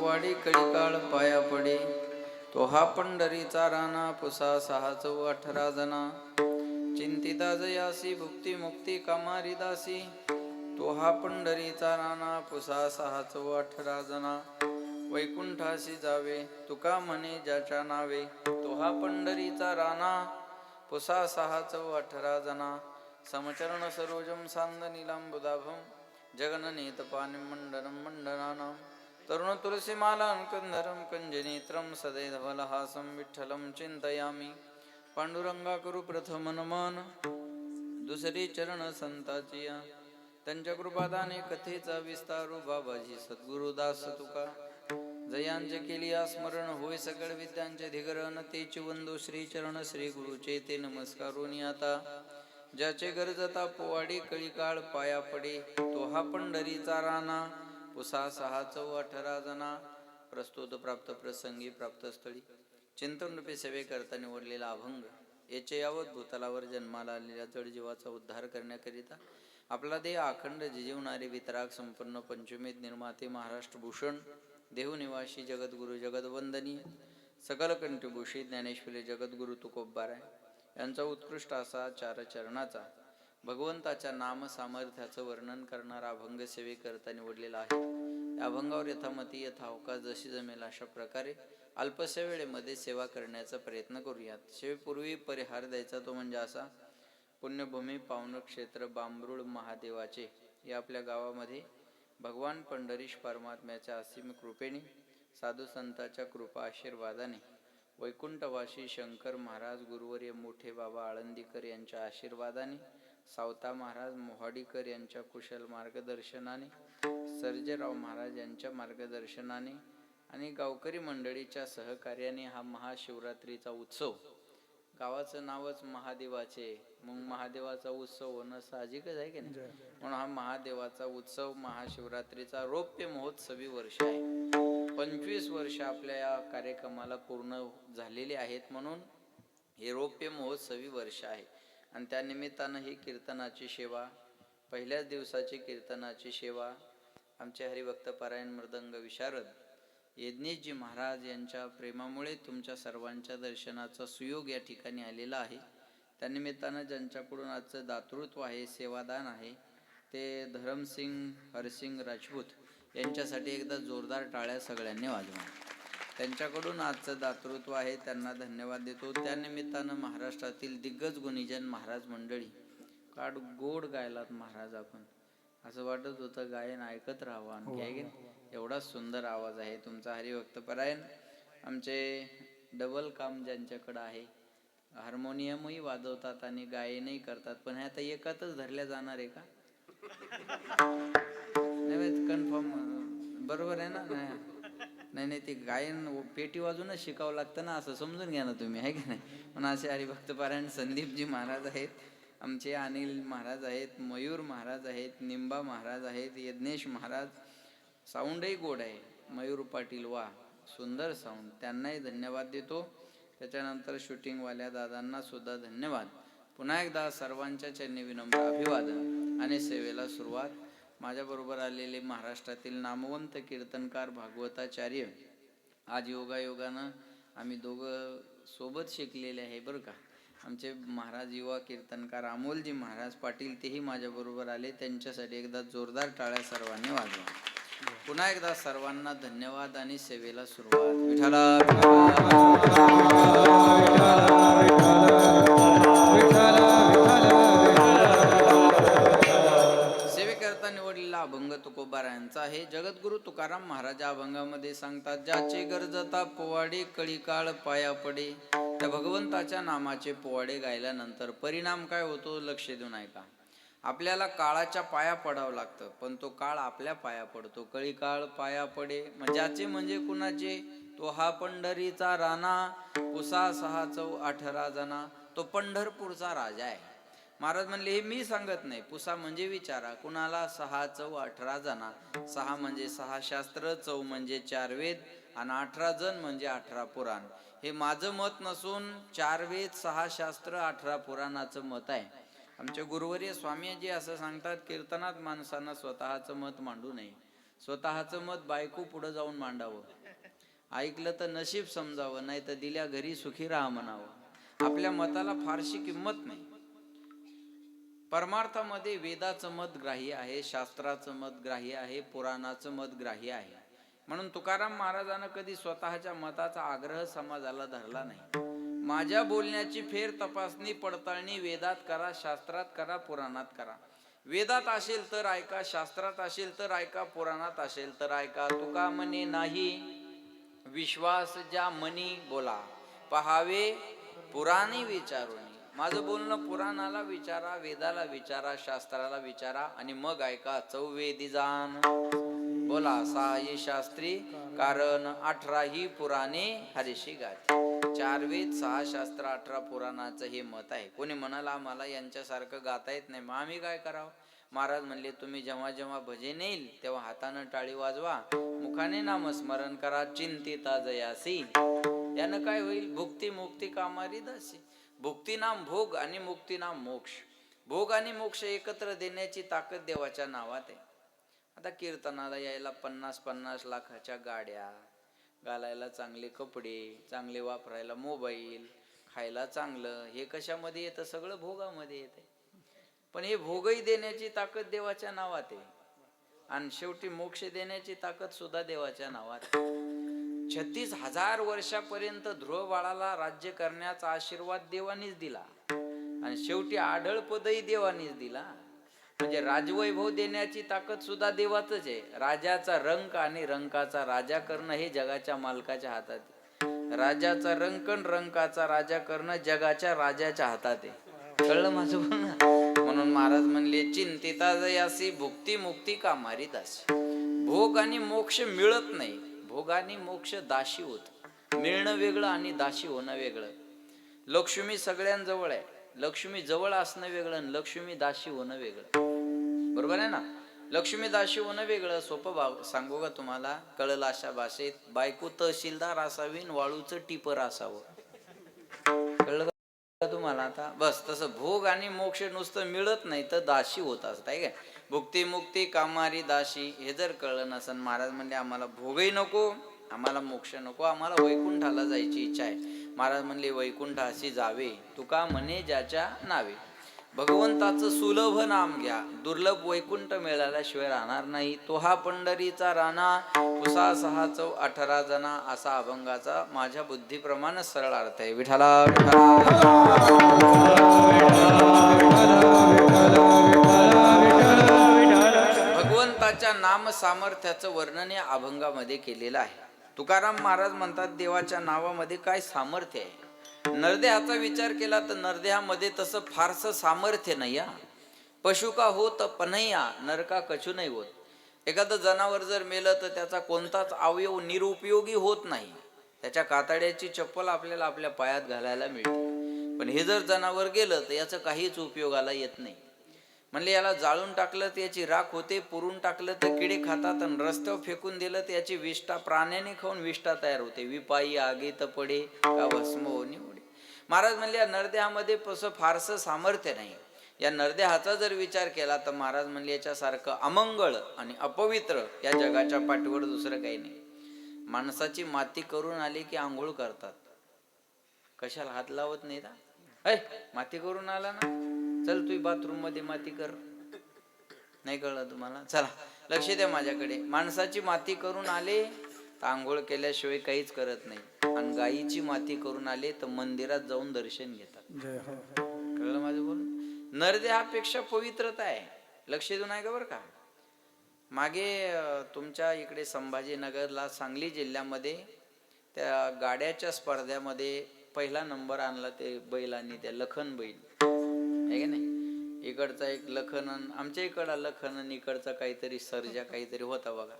पोवाडी कळीकाळ पाया पडे. तो हा पंढरीचा राणा पुसा 618 जना. चिंतिता जयासी भुक्ती मुक्ती कामारी दासी. तो हा पंढरीचा राणा पुसा 618 जना. वैकुंठासी जावे तुका म्हणे ज्याच्या नावे. तो हा पंढरीचा राणा पुसा 618 जना. समचरण सरोजम सांद नीलांबुदाभम जगननेत पानिमंडनं मंडनानां. तरुण तुलसीमालां कंधरं कंजनेत्रं सदैधवलहासं विठ्ठलं चिंतयामि. पांडुरंगा करू प्रथम नमन दुसरी चरण संताची. त्यांच्या कृपादाने कथेचा विस्तारू बाबाजी सद्गुरुदास तुका. जयांचे केली स्मरण होय सकळ विद्यांचे धिगरण. तेची वंदो श्री चरण श्री गुरुचे ते नमस्कारोनी आता. ज्याचे गरजता पोवाडी कळीकाळ पाया पडे. तो हा पंढरीचा राणा पुसा 618 जना. प्रस्तुत प्राप्त प्रसंगी प्राप्त स्थळी चिंतन रूपे सेवे करता निवडलेला अभंग. याचे यावत भूतलावर जन्माला आलेल्या जडजीवाचा उद्धार करण्याकरिता आपला देह अखंड जिजीवणारे वितराग संपन्न पंचमेध निर्माते महाराष्ट्र भूषण देहनिवासी जगद्गुरु जगदवंदनीय सकल कंठभूषित ज्ञानेश्वरी जगद्गुरु तुकोबाराय यांचा उत्कृष्ट असा चार चरणाचा भगवंताच्या नाम सामर्थ्याचं वर्णन करणारा अभंग सेवे करता निवडलेला आहे. या अभंगावर यथामती यथावकाश जशी जमेल अशा प्रकारे अल्पशा वेळेमध्ये सेवा करण्याचा प्रयत्न करूयात. सेवेपूर्वी परिहार द्यायचा तो म्हणजे असा. पुण्यभूमी पावन क्षेत्र बांबरूळ महादेवाचे या आपल्या गावामध्ये भगवान पंढरीश परमात्म्याच्या असीम कृपेने साधू संतांच्या कृपा आशीर्वादाने वैकुंठवासी शंकर महाराज गुरुवर्य मोठे बाबा आळंदीकर यांच्या आशीर्वादाने सावता महाराज मोहाडीकर यांच्या कुशल मार्गदर्शनाने सर्जेराव महाराज यांच्या मार्गदर्शनाने आणि गावकरी मंडळीच्या सहकार्याने हा महाशिवरात्रीचा उत्सव. गावाचं नावच महादेवाचे, मग महादेवाचा उत्सव होणं साहजिकच आहे की नाही. म्हणून हा महादेवाचा उत्सव महाशिवरात्रीचा रौप्य महोत्सवी वर्ष आहे. 25 वर्ष आपल्या या कार्यक्रमाला पूर्ण झालेली आहेत. म्हणून हे रौप्य महोत्सवी वर्ष आहे. आणि त्या निमित्तानं ही कीर्तनाची सेवा, पहिल्याच दिवसाची कीर्तनाची सेवा आमचे हरिभक्तपरायण मृदंग विशारद यज्ञेशजी महाराज यांच्या प्रेमामुळे तुमच्या सर्वांच्या दर्शनाचा सुयोग या ठिकाणी आलेला आहे. त्यानिमित्तानं ज्यांच्याकडून आजचं दातृत्व आहे, सेवादान आहे, ते धरमसिंग हरसिंग राजपूत यांच्यासाठी एकदा जोरदार टाळ्या सगळ्यांनी वाजवा. त्यांच्याकडून आजचं दातृत्व आहे, त्यांना धन्यवाद देतो. त्यानिमित्तानं महाराष्ट्रातील दिग्गज गुणीजन महाराज मंडळी काड गोड गायलात महाराज. आपण असं वाटत होतं गायन ऐकत राहावं आणखी आहे की नाही. एवढा सुंदर आवाज आहे तुमचा. हरिभक्तपरायण आमचे डबल काम ज्यांच्याकडं आहे, हार्मोनियमही वाजवतात आणि गायनही करतात. पण हे आता एकातच धरल्या जाणार आहे का? नाही कन्फर्म बरोबर आहे ना. नाही नाही ते गायन पेटी वाजूनच शिकावं लागतं ना, असं समजून घ्या ना तुम्ही, आहे की नाही. म्हणून असे हरिभक्तपरायण संदीपजी महाराज आहेत, आमचे अनिल महाराज आहेत, मयूर महाराज आहेत, निंबा महाराज आहेत, यज्ञेश महाराज. साऊंडही गोड आहे. मयूर पाटील वा सुंदर साऊंड, त्यांनाही धन्यवाद देतो. त्याच्यानंतर शूटिंगवाल्या दादांना सुद्धा धन्यवाद. पुन्हा एकदा सर्वांच्या चरणी विनम्र अभिवादन आणि सेवेला सुरुवात. माझ्याबरोबर आलेले महाराष्ट्रातील नामवंत कीर्तनकार भागवताचार्य, आज योगायोगानं आम्ही दोघं सोबत शिकलेले आहे बरं का. आमचे महाराज युवा कीर्तनकार अमोलजी महाराज पाटील तेही माझ्याबरोबर आले. त्यांच्यासाठी एकदा जोरदार टाळ्या सर्वांनी वाजवा. पुन्हा एकदा सर्वांना धन्यवाद आणि सेवेला सुरुवात. विठ्ठला सेवेकरता निवडलेला अभंग तुकोबारायांचा आहे. जगद्गुरु तुकाराम महाराज अभंगामध्ये सांगतात, ज्याचे गरजता पोवाडे कळीकाळ पाया पडे. त्या भगवंताच्या नामाचे पोवाडे गायल्यानंतर परिणाम काय होतो लक्ष देऊन ऐका. आपल्याला काळाच्या पाया पडावं लागतं, पण तो काळ आपल्या पाया पडतो. कळीकाळ पाया पडे ज्याचे म्हणजे कुणाचे. तो हा पंढरीचा राणा पुसा 618 जना. तो पंढरपूरचा राजा आहे. महाराज म्हणले हे मी सांगत नाही, पुसा म्हणजे विचारा कुणाला. 618 जना. 6 म्हणजे 6 शास्त्र, 4 म्हणजे 4 वेद आणि 18 जण म्हणजे 18 पुराण. हे माझं मत नसून 4 वेद 6 शास्त्र 18 पुराणाचं मत आहे. आमचे गुरुवर्य स्वामीजी असं सांगतात, कीर्तनात माणसानं स्वतःचं मत मांडू नये. स्वतःचं मत बायको पुढे जाऊन मांडावं, ऐकलं तर नशीब समजावं, नाही तर दिल्या घरी सुखी राहा म्हणावं. आपल्या मताला फारशी किंमत नाही. परमार्थामध्ये वेदाचं मत ग्राह्य आहे, शास्त्राचं मत ग्राह्य आहे, पुराणाचं मत ग्राह्य आहे. म्हणून तुकाराम महाराजांना कधी स्वतःच्या मताचा आग्रह समाजाला धरला नाही. माझ्या बोलण्याची फेर तपासणी पडताळणी वेदात करा, शास्त्रात करा, पुराणात करा. वेदात असेल तर ऐका, शास्त्रात असेल तर ऐका, पुराणात असेल तर ऐका. तुका म्हणे नाही विश्वास ज्या मनी बोला, पहावे पुराणी विचारून. माझं बोलणं पुराणाला विचारा, वेदाला विचारा, शास्त्राला विचारा आणि मग ऐका. चौवेदी जाण बोला साई शास्त्री, कारण 18 ही पुराणे हरीशी गाठी. 4 वेद 6 शास्त्र 18 पुराणाचं हे मत आहे. कोणी म्हणाला आम्हाला यांच्यासारखं गाता येत नाही, मग आम्ही काय करावं? महाराज म्हणले तुम्ही जेव्हा जेव्हा भजन येईल तेव्हा हातानं टाळी वाजवा, मुखाने नामस्मरण करा. चिंतिता जयासी, यानं काय होईल? भुक्ती मुक्ती कामारी दासी. भुक्ती नाम भोग आणि मुक्ती नाम मोक्ष. भोग आणि मोक्ष एकत्र देण्याची ताकद देवाच्या नावात आहे. आता कीर्तनाला यायला 50-50 लाखाच्या गाड्या, घालायला चांगले कपडे, चांगले वापरायला मोबाईल, खायला चांगलं, हे कशामध्ये येतं? सगळं भोगामध्ये येते. पण हे भोगही देण्याची ताकद देवाच्या नावात आहे आणि शेवटी मोक्ष देण्याची ताकद सुद्धा देवाच्या नावात. 36,000 वर्षापर्यंत ध्रुव बाळाला राज्य करण्याचा आशीर्वाद देवानीच दिला आणि शेवटी आढळ पदही देवानीच दिला. म्हणजे राजवैभव देण्याची ताकद सुद्धा देवातच आहे. राजाचा रंक आणि रंकाचा राजा करणं हे जगाच्या मालकाच्या हातात आहे. राजाचा रंकन रंकाचा राजा करणं जगाच्या राजाच्या हातात आहे. कळलं माझं बोलणं? म्हणून महाराज म्हणले चिंतिता जयासी, भुक्ती मुक्ती कामारी दासी. भोग आणि मोक्ष मिळत नाही, भोग आणि मोक्ष दाशी होत. मिळणं वेगळं आणि दाशी होणं वेगळं. लक्ष्मी सगळ्यांजवळ आहे, लक्ष्मी जवळ असणं वेगळं आणि लक्ष्मी दाशी होणं वेगळं. बरोबर आहे ना? लक्ष्मी दाशी होणं वेगळं. सोपं भाव सांगू का तुम्हाला? कळलं अशा भाषेत? बायको तहसीलदार असावी, वाळूचं टिपर असावं. कळलं का तुम्हाला आता? बस तसं भोग आणि मोक्ष नुसतं मिळत नाही तर दाशी होत असत आहे काय? भुक्ती मुक्ती कामारी दाशी, हे जर कळलं नसन, महाराज म्हणले आम्हाला भोगही नको, आम्हाला मोक्ष नको, आम्हाला वैकुंठाला जायची इच्छा आहे. महाराज म्हणले वैकुंठाशी जावे तुका म्हणे ज्याच्या नावे. भगवंताचं सुलभ नाम घ्या, दुर्लभ वैकुंठ मिळाल्याशिवाय राहणार नाही. तो हा पंढरीचा राणा, पुसा 6 चौ 18 जना, असा अभंगाचा माझ्या बुद्धीप्रमाणे सरळ अर्थ आहे. विठ्ठला भगवंताच्या नाम सामर्थ्याचं वर्णन या अभंगामध्ये केलेलं आहे. तुकाराम महाराज म्हणतात देवाच्या नावामध्ये काय सामर्थ्य आहे. नरदेहाचा विचार केला तर नरदेहामध्ये तसं फारसं सामर्थ्य नाही. पशु का होत पनैया, नरका कछु नाही होत. एखादं जनावर जर मेलं तर त्याचा कोणताच अवयव निरुपयोगी होत नाही. त्याच्या कातड्याची चप्पल आपल्याला आपल्या पायात घालायला मिळते, पण हे जर जनावर गेलं तर याचं काहीच उपयोगाला येत नाही. म्हणले याला जाळून टाकलं तर याची राख होते, पुरून टाकलं तर किडे खातात आणि रस्त्यावर फेकून दिलं तर याची विष्ठा प्राण्याने खाऊन विष्ठा तयार होते. विपाई आगीत पडे का भस्म होणे उडे. महाराज म्हणले या नरदेहामध्ये फारसं सामर्थ्य नाही. या नरदेहाचा जर विचार केला तर महाराज म्हणले याच्यासारखं अमंगळ आणि अपवित्र या जगाच्या पाठीवर दुसरं काही नाही. माणसाची माती करून आली की आंघोळ करतात, कशाला हात लावत नाही ना? माती करून आला ना, चल तू बाथरूम मध्ये माती कर. नाही कळलं तुम्हाला? चला लक्ष द्या माझ्याकडे. माणसाची माती करून आले तर आंघोळ केल्याशिवाय काहीच करत नाही, आणि गायीची माती करून आले तर मंदिरात जाऊन दर्शन घेतात. कळलं माझं बोल? नरदेहापेक्षा पवित्रता आहे. लक्ष देऊ नाही का बरं का? मागे तुमच्या इकडे संभाजीनगरला सांगली जिल्ह्यामध्ये त्या गाड्याच्या स्पर्धेमध्ये पहिला नंबर आणला ते बैलांनी, त्या लखन बैल आहे का नाही? इकडचा एक लखनन, आमच्या इकडला लखनन, इकडचा काहीतरी सर्जा काहीतरी होता बघा.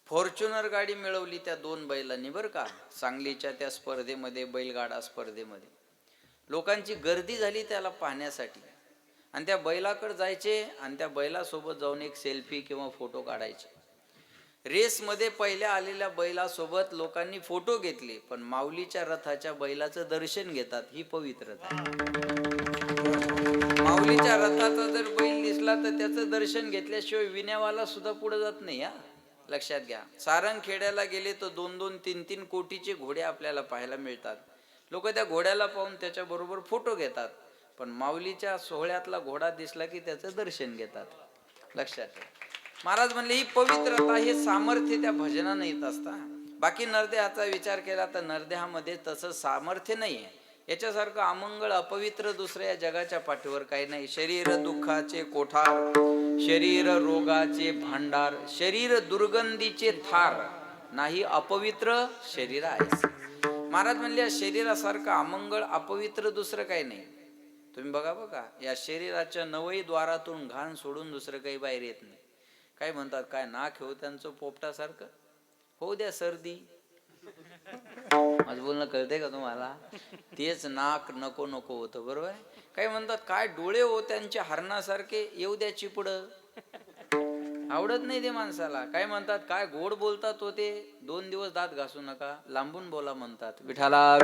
फॉर्च्युनर गाडी मिळवली त्या 2 बैलांनी बरं का, सांगलीच्या त्या स्पर्धेमध्ये, बैलगाडा स्पर्धेमध्ये. लोकांची गर्दी झाली त्याला पाहण्यासाठी, आणि त्या बैलाकडे जायचे आणि त्या बैलासोबत जाऊन एक सेल्फी किंवा फोटो काढायचे. रेसमध्ये पहिल्या आलेल्या बैलासोबत लोकांनी फोटो घेतले, पण माऊलीच्या रथाच्या बैलाचं दर्शन घेतात. ही पवित्रता. माऊलीच्या रथाचा जर बैल दिसला तर त्याचं दर्शन घेतल्याशिवाय विण्यावाला सुद्धा पुढे जात नाही. लक्षात घ्या. सारंगखेड्याला गेले तर 2-2, 3-3 कोटीचे घोडे आपल्याला पाहायला मिळतात. लोक त्या घोड्याला पाहून त्याच्या बरोबर फोटो घेतात, पण माऊलीच्या सोहळ्यातला घोडा दिसला की त्याचं दर्शन घेतात. लक्षात घ्या. महाराज म्हणले ही पवित्रता, हे सामर्थ्य त्या भजनानं येत असता. बाकी नरदेहाचा विचार केला तर नरदेहामध्ये तसं सामर्थ्य नाहीये. याच्यासारखं अमंगळ अपवित्र दुसरं या जगाच्या पाठीवर काही नाही. शरीर दुःखाचे कोठार, शरीर रोगाचे भांडार, शरीर दुर्गंधीचे थार, नाही अपवित्र शरीर आहे. महाराज म्हणले या शरीरासारखं अमंगळ अपवित्र दुसरं काही नाही. तुम्ही बघा या शरीराच्या 9 द्वारातून घाण सोडून दुसरं काही बाहेर येत नाही. काय म्हणतात, काय नाक हो त्यांचं पोपटासारखं, होऊ द्या सर्दी. माझं बोलणं कळतंय का तुम्हाला? तेच नाक नको नको होतं, बरोबर आहे. काय म्हणतात, काय डोळे हो त्यांचे हरणासारखे, येऊ द्या चिपड. आवडत नाही ते माणसाला. काय म्हणतात, काय गोड बोलतात होते, 2 दिवस दात घासू नका, लांबून बोला म्हणतात. विठाला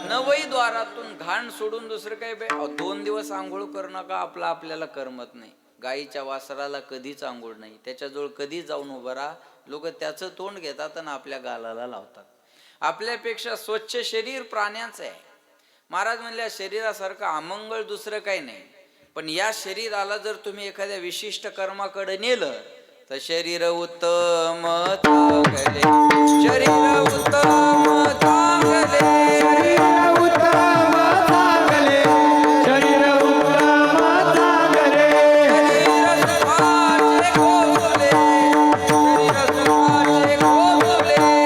9 द्वारातून घाण सोडून दुसरं काही 2 दिवस आंघोळ करू नका, आपल्याला करमत नाही. गाईच्या वासराला कधीच आंघोळ नाही, त्याच्याजवळ कधी जाऊन उभं राहा. लोक त्याचं तोंड घेतात आणि आपल्या गालाला लावतात. आपल्यापेक्षा स्वच्छ शरीर प्राण्याचं आहे. महाराज म्हणल्या शरीरासारखं अमंगळ दुसरं काही नाही. पण या शरीराला जर तुम्ही एखाद्या विशिष्ट कर्माकडे नेलं तर शरीर उत्तम चांगले, शरीर उत्तम चांगले, शरीर उत्तम चांगले, शरीर उत्तम चांगले, शरीर सुखाचे घोसले, शरीर सुखाचे घोसले, शरीर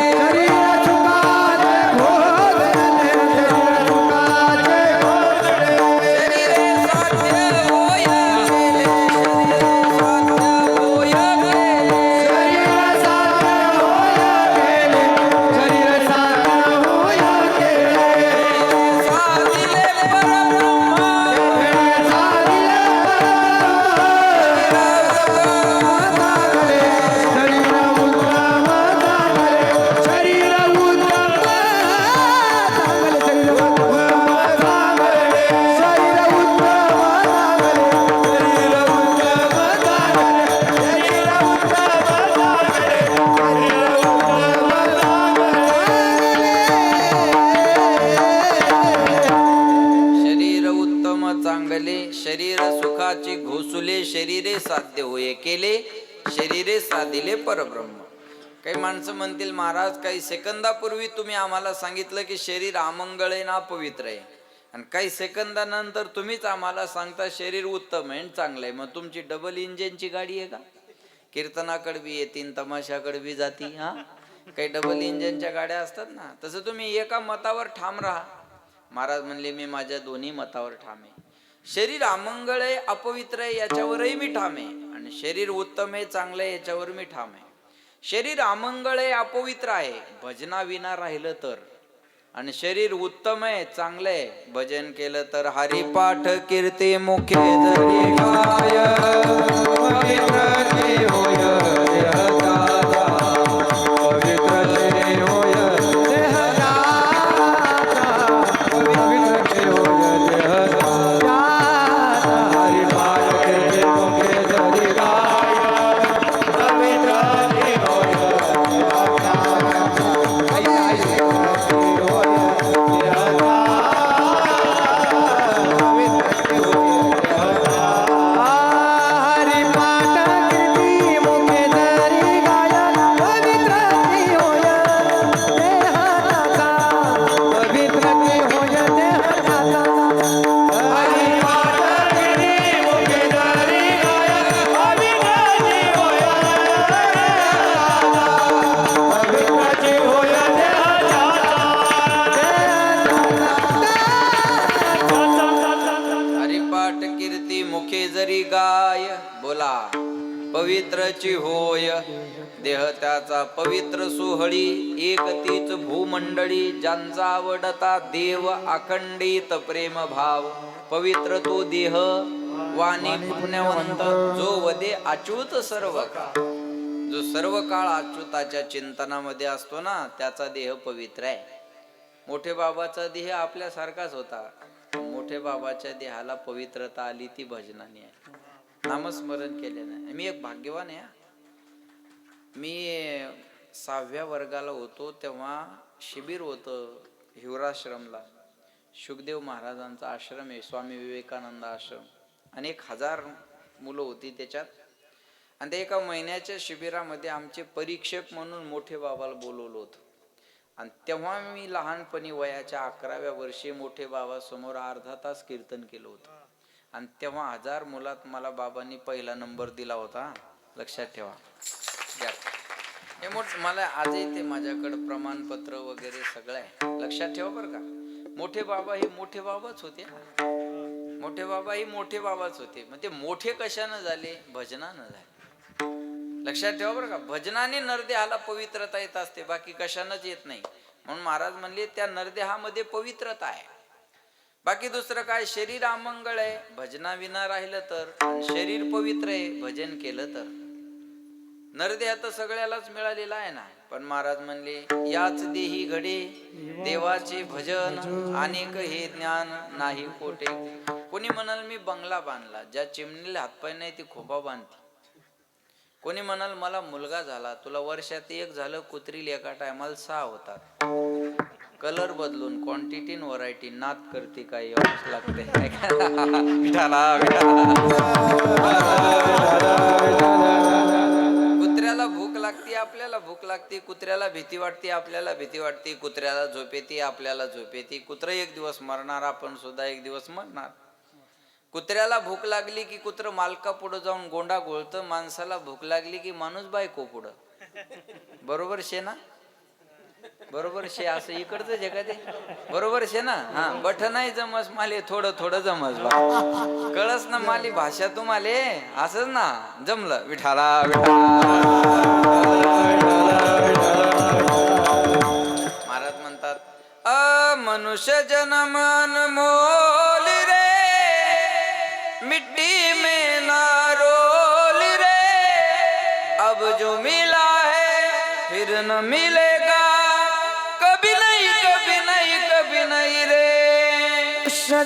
सुखाचे घोसले, शरीर सुखाचे घोसले, शरीरे साध्य होय गेले, शरीरे साध्य होय गेले, शरीर साध्य होय गेले, शरीर साध्य होय गेले, साधिले परब्रह्म, साधिले शरीर उत्तम चांगले, शरीर सुखाचे घोसुले, शरीरे साध्य होय केले, शरीरे साधिले परब्रह्म. काही माणसं म्हणतील, महाराज काही सेकंदापूर्वी तुम्ही आम्हाला सांगितलं की शरीर अमंगळ आहे ना पवित्र आहे, आणि काही सेकंदानंतर तुम्हीच आम्हाला सांगता शरीर उत्तम आहे चांगलं आहे. मग तुमची डबल इंजिनची गाडी आहे का? कीर्तनाकडे बी येतील, तमाशाकडे बी जाती. हा, काही डबल इंजिनच्या गाड्या असतात ना, तसं तुम्ही एका मतावर ठाम राहा. महाराज म्हणले मी माझ्या दोन्ही मतावर ठाम आहे. शरीर अमंगळ आहे अपवित्र आहे याच्यावरही मी ठाम आहे, आणि शरीर उत्तम आहे चांगलं आहे याच्यावर मी ठाम आहे. शरीर अमंगळ आहे अपवित्र आहे भजना विना राहिलं तर, आणि शरीर उत्तम आहे चांगलं आहे भजन केलं तर. हरिपाठ कीर्ती मुखे जरी गाय, पवित्र ते होय देहदाता, पवित्र ते होय देहदाता, पवित्र ते होय देहदाता. हरिपाठ कीर्ती मुखे जरी गाय, पवित्र ते होय देहदाता, पवित्रची होय देह त्याचा पवित्र सोहळी, एक तीच भूमंडळी, ज्यांचा आवडता देव अखंडित प्रेम भाव. पवित्र तो देह वाणी पुण्यवंत, जो वदे अच्युत सर्व काळ, जो सर्व काळ अच्युताच्या चिंतनामध्ये असतो ना, त्याचा देह पवित्र आहे. मोठे बाबाचा देह आपल्यासारखाच होता, मोठे बाबाच्या देहाला पवित्रता आली ती भजनाने आहे. नामस्मरण केलेलं आहे. मी एक भाग्यवान आहे. मी 6व्या वर्गाला होतो तेव्हा शिबिर होतं हिवराश्रमला. शुकदेव महाराजांचा आश्रम आहे, स्वामी विवेकानंद आश्रम. आणि 1000 मुलं होती त्याच्यात. आणि त्या एका महिन्याच्या शिबिरामध्ये आमचे परीक्षक म्हणून मोठे बाबाला बोलवलं होतं. आणि तेव्हा मी लहानपणी वयाच्या 11व्या वर्षी मोठे बाबा समोर अर्धा तास कीर्तन केलं होतं. आणि तेव्हा 1000 मुलात मला बाबांनी पहिला नंबर दिला होता. लक्षात ठेवा. हे मला आजही ते माझ्याकडे प्रमाणपत्र वगैरे सगळं आहे. लक्षात ठेवा बरं का. मोठे बाबा हे मोठे बाबाच होते. मोठे बाबा हे मोठे बाबाच होते. मग ते मोठे कशानं झाले? भजनानं झाले. लक्षात ठेवा बरं का. भजनाने नरदेहाला पवित्रता येत असते, बाकी कशानंच येत नाही. म्हणून महाराज म्हणले त्या नरदेहामध्ये पवित्रता आहे. बाकी दुसरं काय? शरीर अमंगळ आहे, भजनाविना राहिलं तर. शरीर पवित्र आहे, भजन केलं तर. नरदेह तर सगळ्यालाच मिळालेला आहे ना. पण महाराज म्हणले याच देही घडे देवाचे भजन, अनेक हे ज्ञान नाही कोठे. कोणी म्हणाल मी बंगला बांधला, ज्या चिमणीला हातपाय नाही ती खोपा बांधते. कोणी म्हणाल मला मुलगा झाला, तुला वर्षात 1 झालं. कुत्रीला एका टायमाला 6 होतात. कलर बदलून क्वांटिटी व्हरायटी नात करते काय यावंच लागते. कुत्र्याला भूक लागते, आपल्याला भूक लागते. कुत्र्याला भीती वाटते, आपल्याला भीती वाटते. कुत्र्याला झोप येते, आपल्याला झोप येते. कुत्र एक दिवस मरणार, आपण सुद्धा एक दिवस मरणार. कुत्र्याला भूक लागली की कुत्र मालका पुढे जाऊन गोंडा घोळतं. माणसाला भूक लागली की माणूस बायको पुढं. बरोबर शे ना? बरोबर शे. असं इकडचं जे का ते बरोबर शे ना. हा बठ नाही जमस माले, थोडं थोडं जमस बा. कळस ना माली भाषा तुम्हाले. असंच ना जमलं. विठाला महाराज म्हणतात मनुष्य जन्म अनमोल रे, मिट्टी में ना रोल रे. अब जो मिला है फिर न मिलेगा, कभी नहीं कभी नहीं कभी नहीं रे.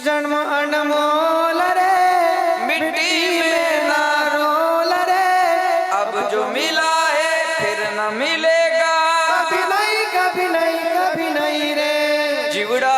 जन्म अनमोल रे, मिट्टी में ना रोल रे. अब जो मिला है फिर न मिलेगा, कभी नहीं कभी नहीं कभी नहीं रे. जीवड़ा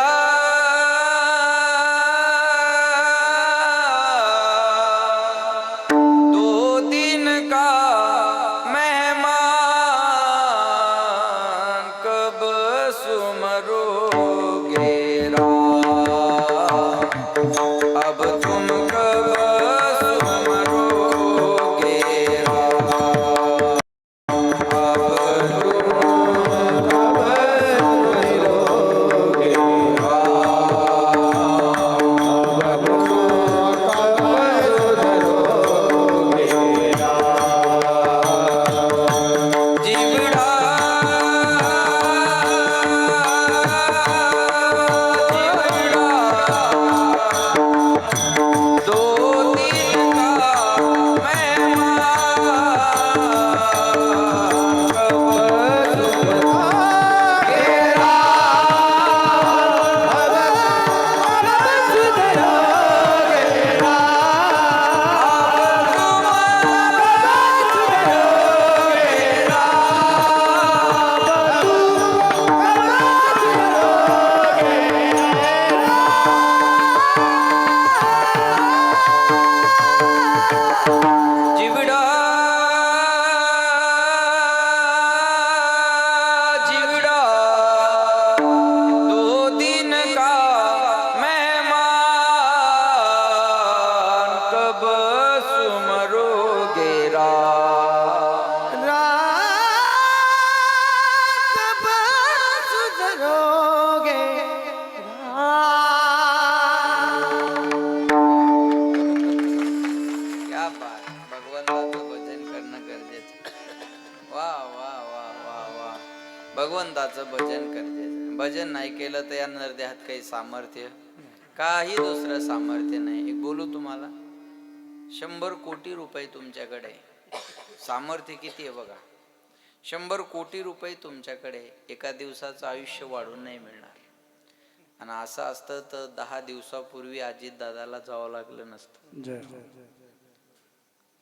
भगवंताचं भजन करते. भजन नाही केलं तर या नरदेहात काही सामर्थ्य, काही दुसरं सामर्थ्य नाही. एक बोलू तुम्हाला, 100 कोटी रुपये तुमच्याकडे, सामर्थ्य किती आहे बघा. 100 कोटी रुपये तुमच्याकडे, एका दिवसाचं आयुष्य वाढून नाही मिळणार. आणि असं असतं तर 10 दिवसापूर्वी अजित दादाला जावं लागलं नसतं.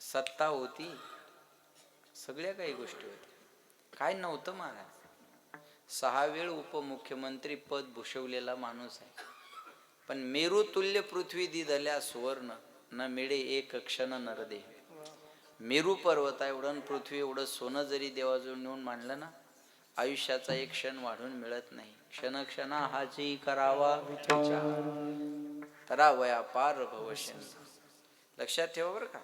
सत्ता होती, सगळ्या काही गोष्टी होत्या, काय नव्हतं महाराज. 6 वेळ उपमुख्यमंत्री पद भूषवलेला माणूस आहे. पण मेरू तुल्य पृथ्वी दिदल्या सुवर्ण न मिळे एक क्षण नरदेह. मेरू पर्वता एवढं पृथ्वी एवढं सोनं जरी देवाजवळ नेऊन मांडलं ना, आयुष्याचा एक क्षण वाढून मिळत नाही. क्षण क्षणा हाची करावा विचार, तरावया पार भवशन. लक्षात ठेवा बरं का.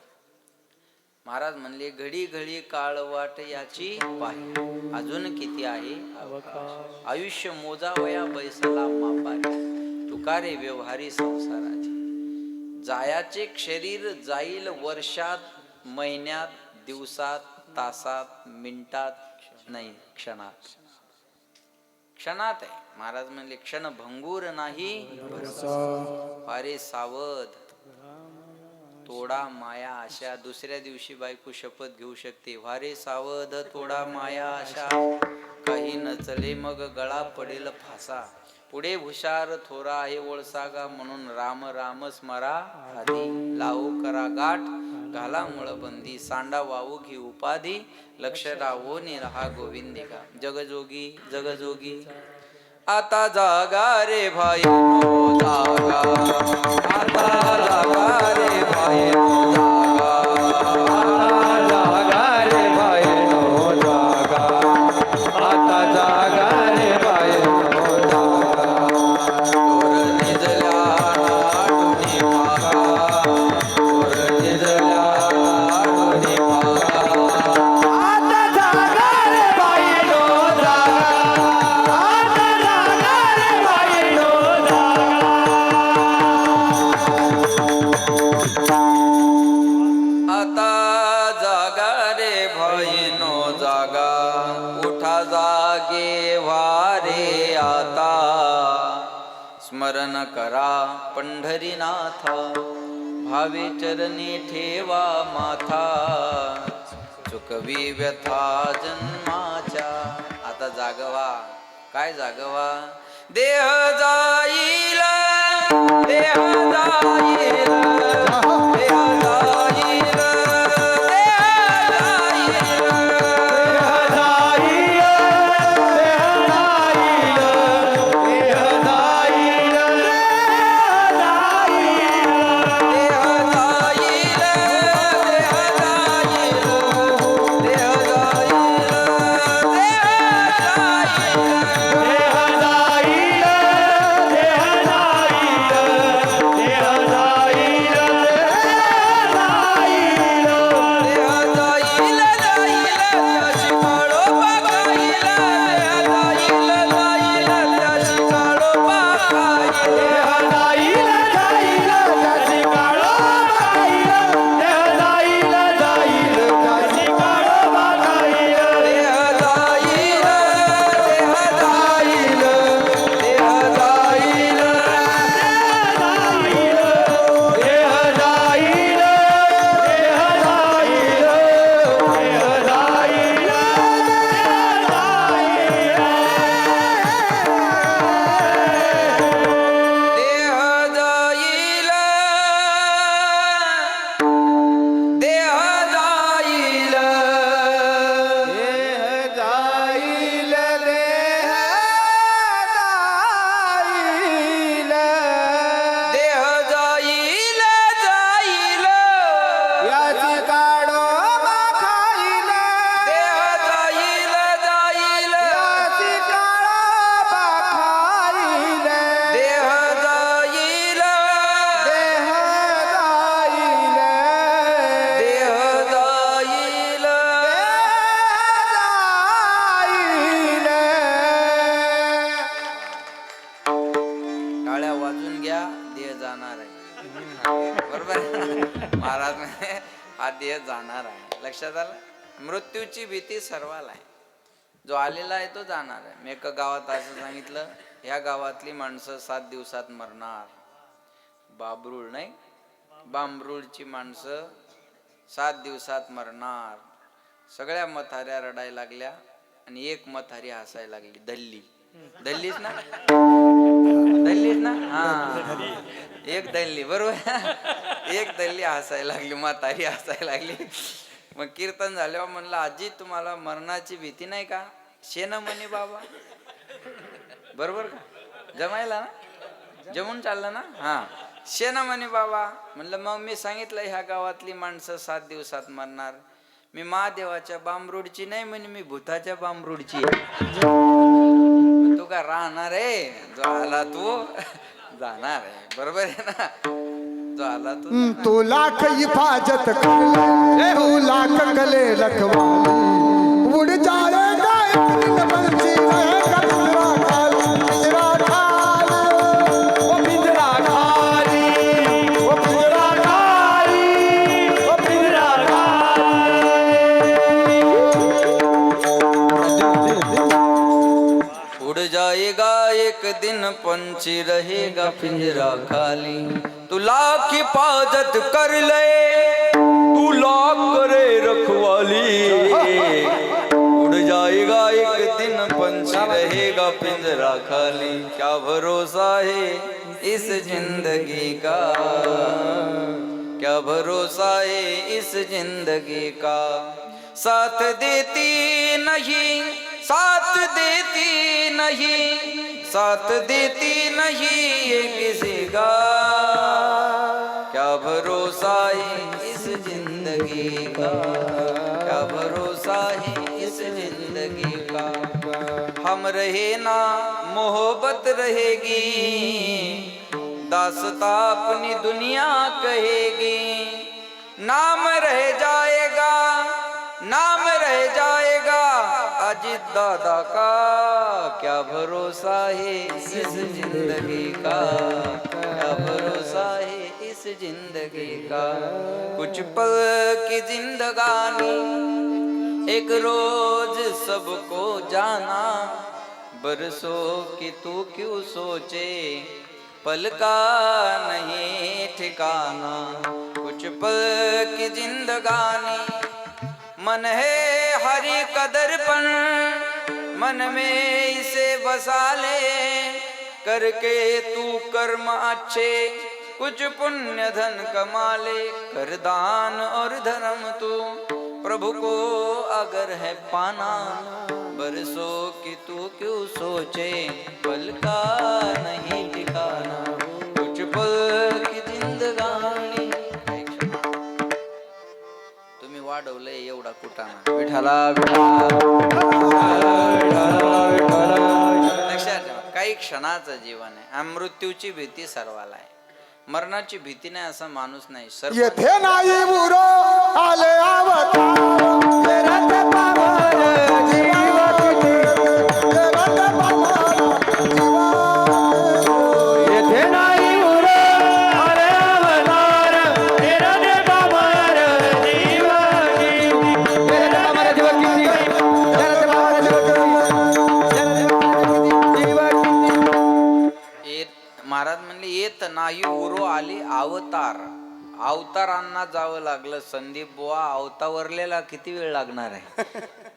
महाराज म्हणले घडी घडी काळ वाट याची पाही, अजून किती आहे आयुष्य मोजावया बैसला मापारी. तुकारे व्यवहारी संसाराची, जायाचे शरीर जाईल वर्षात, महिन्यात, दिवसात, तासात, मिनिटात नाही, क्षणात. क्षणात आहे. महाराज म्हणले क्षण भंगूर नाही फारे सावध, तोडा माया आशा. दुसऱ्या दिवशी बायको शपथ घेऊ शकते, वारे सावध तोडा माया आशा, काही नचले मग गळा पडेल फासा. पुढे हुशार थोरा आहे ओळसागा, म्हणून राम राम स्मरा आधी. लावू करा गाठ घाला मुळबंदी, सांडा वाहू घी उपाधी, लक्ष राहो निरहा गोविंदिका. जगजोगी जगजोगी आता जागा रे भाई नो जागा, आता जागा रे भाई नो जागा, जागा रे भाई नो जागा, आता जागा रे भाई नो जागा. तोर निजल्या नाटुनी मागा, तोर निजल्या नाटुनी मागा. आता जागा रे भाई नो जागा, आता जागा रे भाई नो आता जागा रे भाई नो जागा, उठा जागे वारे आता. स्मरण करा पंढरीनाथा, भावे चरणी ठेवा माथा. चुकवी व्यथा जन्माच्या. आता जागवा. काय जागवा? देह जाईल, देह जाईल, देह जाईल, हा देह जाणार आहे. लक्षात आलं. मृत्यूची भीती सर्वाला आहे. जो आलेला आहे तो जाणार आहे. मी एका गावात असं सांगितलं, ह्या गावातली माणसं 7 दिवसात मरणार. बाबरूळ नाही, बांबरूळची माणसं 7 दिवसात मरणार. सगळ्या म्हाताऱ्या रडायला लागल्या आणि एक म्हातारी हसायला लागली, धल्ली. दल्लीच ना, दल्लीच ना, हा एक दल्ली बरोबर. एक दल्ली हसायला लागली, म्हातारी हसायला लागली. मग कीर्तन झाल्यावर म्हणलं, आजी तुम्हाला मरणाची भीती नाही का? शेण म्हणे बाबा. बरोबर का? जमायला ना, जमून चाललं ना. हा शेण म्हणे बाबा. म्हणलं मग मी सांगितलं ह्या गावातली माणसं 7 दिवसात मरणार. मी महादेवाच्या बांबरूडची नाही म्हणे, मी भूताच्या बांबरूडची. तू का राहणार आहे? जो आला तू जाणार आहे. बरोबर आहे ना? जो आला तू तू लाख हिफाजत कर, तू लाख कले रखवाली, उड़ जाएगा एक दिन बंसी रहेगा पिंजरा खाली, पिंजरा खाली, ओ पिंजरा खाली, ओ पिंजरा खाली, ओ पिंजरा खाली। उड़ जाएगा एक दिन पंछी रहेगा पिंजरा खाली. तू लाख हिफाजत कर ले, तू लाख करे रखवाली. उड़ जाएगा एक दिन पंछी रहेगा पिंजरा खाली. क्या भरोसा है इस जिंदगी का, क्या भरोसा है इस जिंदगी का. साथ देती नहीं, साथ देती नहीं, साथ देती नहीं ये किसी का. क्या भरोसा है इस जिंदगी का, क्या भरोसा है इस जिंदगी का. हम रहे ना मोहब्बत रहेगी, दास्तां अपनी दुनिया कहेगी. नाम रह जाएगा, नाम रह जाएगा अजित दादा का. क्या भरोसा है इस जिंदगी का, क्या भरोसा है इस जिंदगी का. कुछ पल की जिंदगानी, एक रोज सबको जाना. बरसों की तू क्यों सोचे, पल का नहीं ठिकाना. कुछ पल की जिंदगानी, मन है हरी कदर पर, मन में इसे बसा ले. करके तू कर्म अच्छे, कुछ पुण्य धन कमा ले. कर दान और धर्म तू प्रभु को अगर है पाना. बरसों की तू क्यों सोचे, पल का नहीं ठिकाना. कुछ पल की जिंदगानी. तुम्ही वाढवलंय एवढा कुटाणा. विठाला लक्षात ठेवा, काही क्षणाचं जीवन आहे. मृत्यूची भीती सर्वाला आहे, मरणाची भीती नाही असा माणूस नाही. येथे नाही मुरो आले अवतार, रथ पावन जीव तिथे, रथ पावन जीव. येथे नाही मुरो आले अवतार, रथ पावन जीव तिथे, रथ पावन जीव किती, रथ पावन जीव किती. महाराज म्हणले येत नाही उरो आले अवतार. अवतारांना जावं लागलं. संदीप बुवा अवतावरलेला किती वेळ लागणार आहे.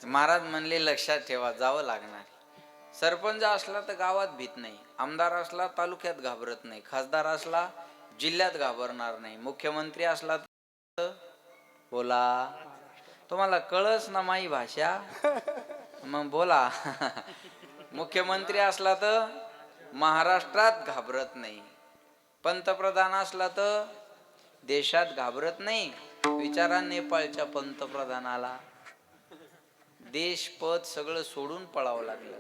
महाराज म्हणले लक्षात ठेवा, जावं लागणार. सरपंच असला तर गावात भीत नाही, आमदार असला तालुक्यात घाबरत नाही, खासदार असला जिल्ह्यात घाबरणार नाही, मुख्यमंत्री असला तर बोला. तुम्हाला कळस ना माई भाषा, मग बोला. मुख्यमंत्री असला तर महाराष्ट्रात घाबरत नाही, पंतप्रधान असला तर देशात घाबरत नाही. विचारा नेपाळच्या पंतप्रधानाला देश पद सगळं सोडून पळावं लागलं.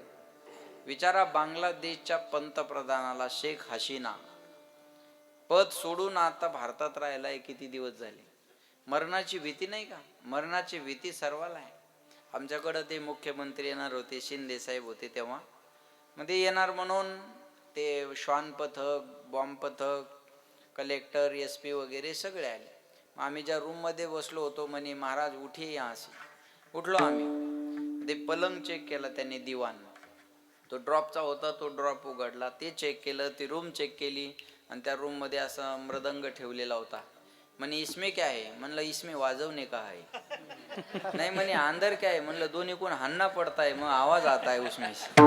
विचारा बांगलादेशच्या पंतप्रधानाला शेख हसीना पद सोडून आता भारतात राहिलाय. किती दिवस झाले. मरणाची भीती नाही का? मरणाची भीती सर्वाला आहे. आमच्याकडं ते मुख्यमंत्री येणार होते, शिंदे साहेब होते तेव्हा. मध्ये येणार म्हणून ते श्वान पथक, बॉम्ब पथक, कलेक्टर, SP वगैरे सगळे आले. आम्ही ज्या रूम मध्ये बसलो होतो म्हणे महाराज उठिये यहाँ से. उठलो आम्ही. ते पलंग चेक केला त्यांनी, दिवाण तो ड्रॉपचा होता, तो ड्रॉप उघडला, ते चेक केलं, ती रूम चेक केली आणि त्या रूम मध्ये असा मृदंग ठेवलेला होता. म्हणे इसमें क्या है, म्हणलं इसमें वाजवणे का है. नाही म्हणे अंदर क्या है, म्हणलं दोन्ही कोण हाणना पडता है, मग आवाज आता है उसमें से.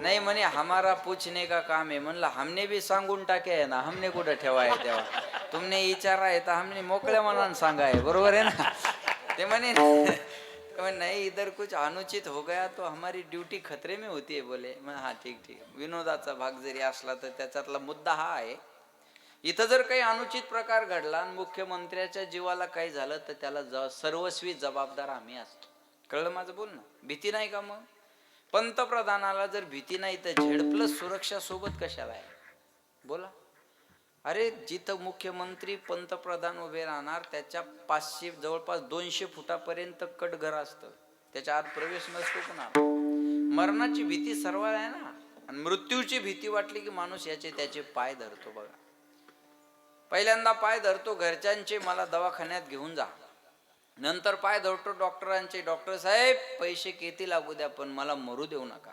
नाही म्हणे हमारा पूछने का काम है, म्हणलं हमने भी सांगून टाके आहे ना, हमने कुठं ठेवा आहे तेव्हा, तुमने विचारा आहे तर हमने मोकळ्या मनानं सांगा आहे, बरोबर आहे ना. ते म्हणे नहीं इधर कुछ अनुचित हो गया तो हमारी ड्यूटी खतरे में होती है बोले. हा ठीक ठीक, विनोदाचा भाग जरी असला तर त्याच्यातला मुद्दा हा आहे, इथं जर काही अनुचित प्रकार घडला आणि मुख्यमंत्र्याच्या जीवाला काही झालं तर त्याला सर्वस्वी जबाबदार आम्ही असतो. कळलं माझं बोलणं? भीती नाही का? मग पंतप्रधानाला जर भीती नाही तर Z+ सुरक्षा सोबत कशाला आहे बोला. अरे जिथं मुख्यमंत्री पंतप्रधान उभे राहणार त्याच्या 500 जवळपास 200 फुटापर्यंत कटघर असतं, त्याच्या आत प्रवेश नसतो कुणाला. मरणाची भीती सर्वाला आहे ना, आणि मृत्यूची भीती वाटली की माणूस याचे त्याचे पाय धरतो. बघा, पहिल्यांदा पाय धरतो घरच्यांचे, मला दवाखान्यात घेऊन जा. नंतर पाय धरतो डॉक्टरांचे, डॉक्टर साहेब पैसे किती लागू द्या पण मला मरू देऊ नका.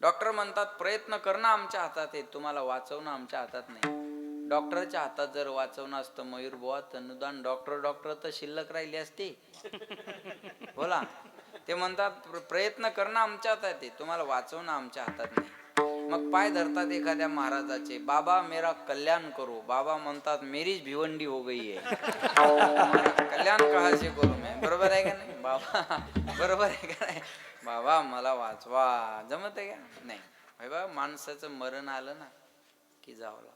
डॉक्टर म्हणतात प्रयत्न करणं आमच्या हातात आहे, तुम्हाला वाचवणं आमच्या हातात नाही. डॉक्टरच्या हातात जर वाचवणं असतं मयूर बुवा तर अनुदान डॉक्टर तर शिल्लक राहिली असती बोला. ते म्हणतात प्रयत्न करणं आमच्या हातात आहे, तुम्हाला वाचवणं आमच्या हातात नाही. मग पाय धरतात एखाद्या महाराजाचे, बाबा मेरा कल्याण करो. बाबा म्हणतात मेरीच भिवंडी हो गई है, कल्याण कहा से करू मैं. बरोबर आहे का नाही बाबा? बरोबर आहे का नाही बाबा? मला वाचवा, जमत आहे का नाही? बाबा माणसाचं मरण आलं ना की जावं लागतं.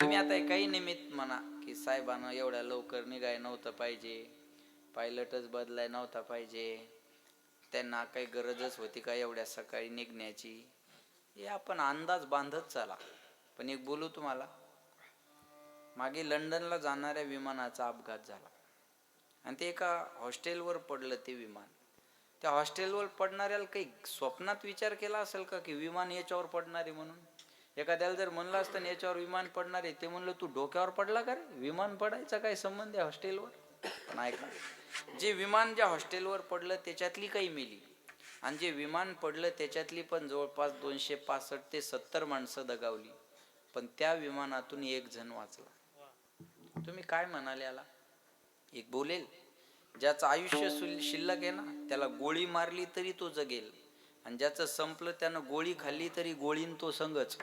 तुम्ही आता काही निमित्त म्हणा की साहेबांना एवढ्या लवकर निघाय नव्हतं पाहिजे, पायलटच बदलाय नव्हता पाहिजे, त्यांना काही गरजच होती का एवढ्या सकाळी निघण्याची, हे आपण अंदाज बांधत चला. पण एक बोलू तुम्हाला, मागे लंडनला जाणाऱ्या विमानाचा अपघात झाला आणि ते एका हॉस्टेलवर पडलं ते विमान. त्या हॉस्टेलवर पडणाऱ्याला काही स्वप्नात विचार केला असेल का की विमान याच्यावर पडणार आहे म्हणून? एखाद्याला जर म्हणलं असतं ना याच्यावर विमान पडणार आहे, ते म्हणलं तू डोक्यावर पडला का रे, विमान पडायचा काय संबंध आहे हॉस्टेलवर? पण ऐका, जे विमान ज्या हॉस्टेलवर पडलं त्याच्यातली काही मेली, आणि जे विमान पडलं त्याच्यातली पण जवळपास 265 ते 70 माणसं दगावली, पण त्या विमानातून एक जण वाचला. तुम्ही काय म्हणाल याला? एक बोलेल ज्याचं आयुष्य शिल्लक आहे ना त्याला गोळी मारली तरी तो जगेल, आणि ज्याचं संपलं त्यानं गोळी खाल्ली तरी गोळीन तो संगच.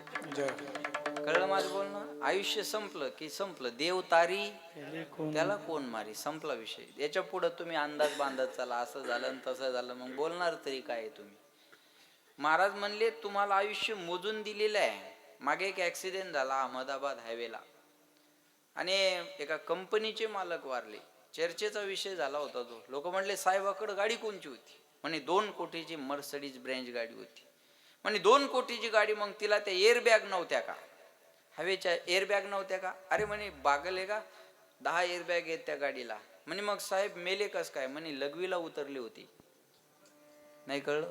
कळलं माझं बोलणं? आयुष्य संपलं की संपलं, देव तारी त्याला कोण मारी, संपला विषय. याच्या पुढे तुम्ही अंदाज बांधत चला, असं झालं आणि तसं झालं, मग बोलणार तरी काय तुम्ही? महाराज म्हणले तुम्हाला आयुष्य मोजून दिलेलं आहे. मागे एक ऍक्सिडेंट झाला अहमदाबाद हायवेला, आणि एका कंपनीचे मालक वारले. चर्चेचा विषय झाला होता तो. लोक म्हणले साहेबाकडे गाडी कोणची होती? म्हणे 2 कोटीची मर्सडीज ब्रेंज गाडी होती. म्हणे 2 कोटीची गाडी, मग तिला त्या एअरबॅग नव्हत्या का? हवेच्या एअरबॅग नव्हत्या का? अरे म्हणे बागल आहे का, 10 एअरबॅग आहेत त्या गाडीला. म्हणे मग साहेब मेले कस काय? म्हणे लघवीला उतरली होती. नाही कळलं?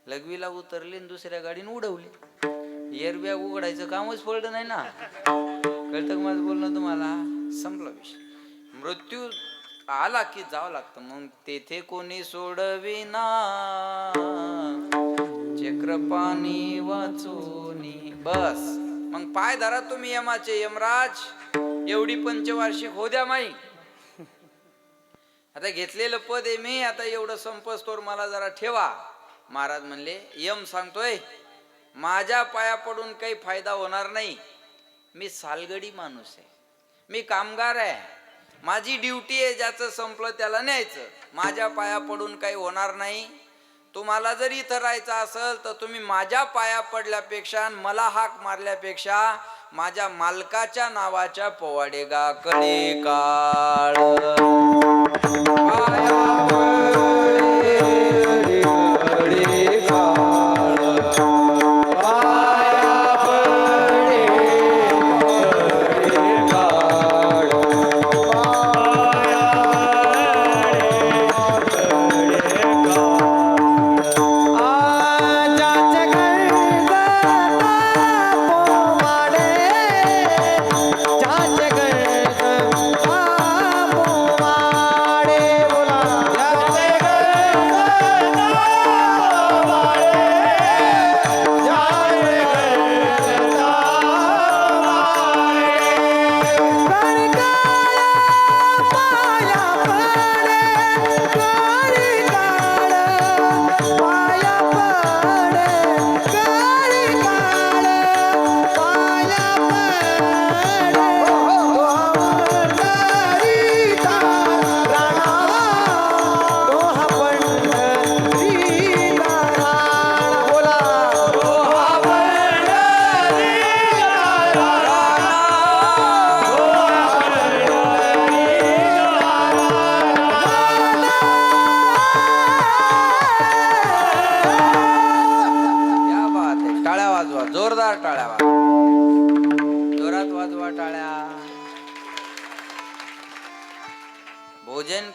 लघवीला उतरली आणि दुसऱ्या गाडीने उडवली. एअरबॅग उघडायचं कामच पडलं नाही ना. कळतं का माझं बोलणं तुम्हाला? संपला विषय. मृत्यू आला की जावं लागतं. मग तेथे कोणी सोडविना चक्रपाणी वाचोनी, बस. मग पाय धरा तुम्ही यमाचे, यमराज एवढी पंचवार्षिक हो द्या माई. आता घेतलेलं पद आहे मी, आता एवढं संपस्तोर मला जरा ठेवा. महाराज म्हणले यम सांगतोय माझ्या पाया पडून काही फायदा होणार नाही. मी सालगडी माणूस आहे, मी कामगार आहे, माझी ड्युटी आहे, ज्याचं संपलं त्याला न्यायचं. माझ्या पाया पडून काही होणार नाही. तुम्हाला जर इथं राहायचं असेल तर तुम्ही माझ्या पाया पडल्यापेक्षा, मला हाक मारल्यापेक्षा माझ्या मालकाच्या नावाच्या पोवाडेगा कडे काळ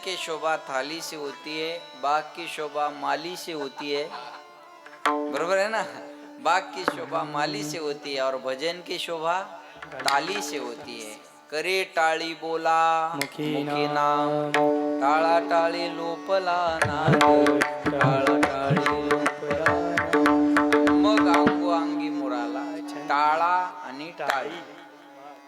की शोभा थाली से होती है, बाग की शोभा माली से होती है. बरोबर है ना. बाग की शोभा माली से होती है और भजन की शोभा ताली से होती है. करे टाळी बोला मुखी नाम, टाळा टाळी लोपला नाद, टाळा टाळी लोपला मग अंगो अंगी मुराला. टाळा आणि टाळी,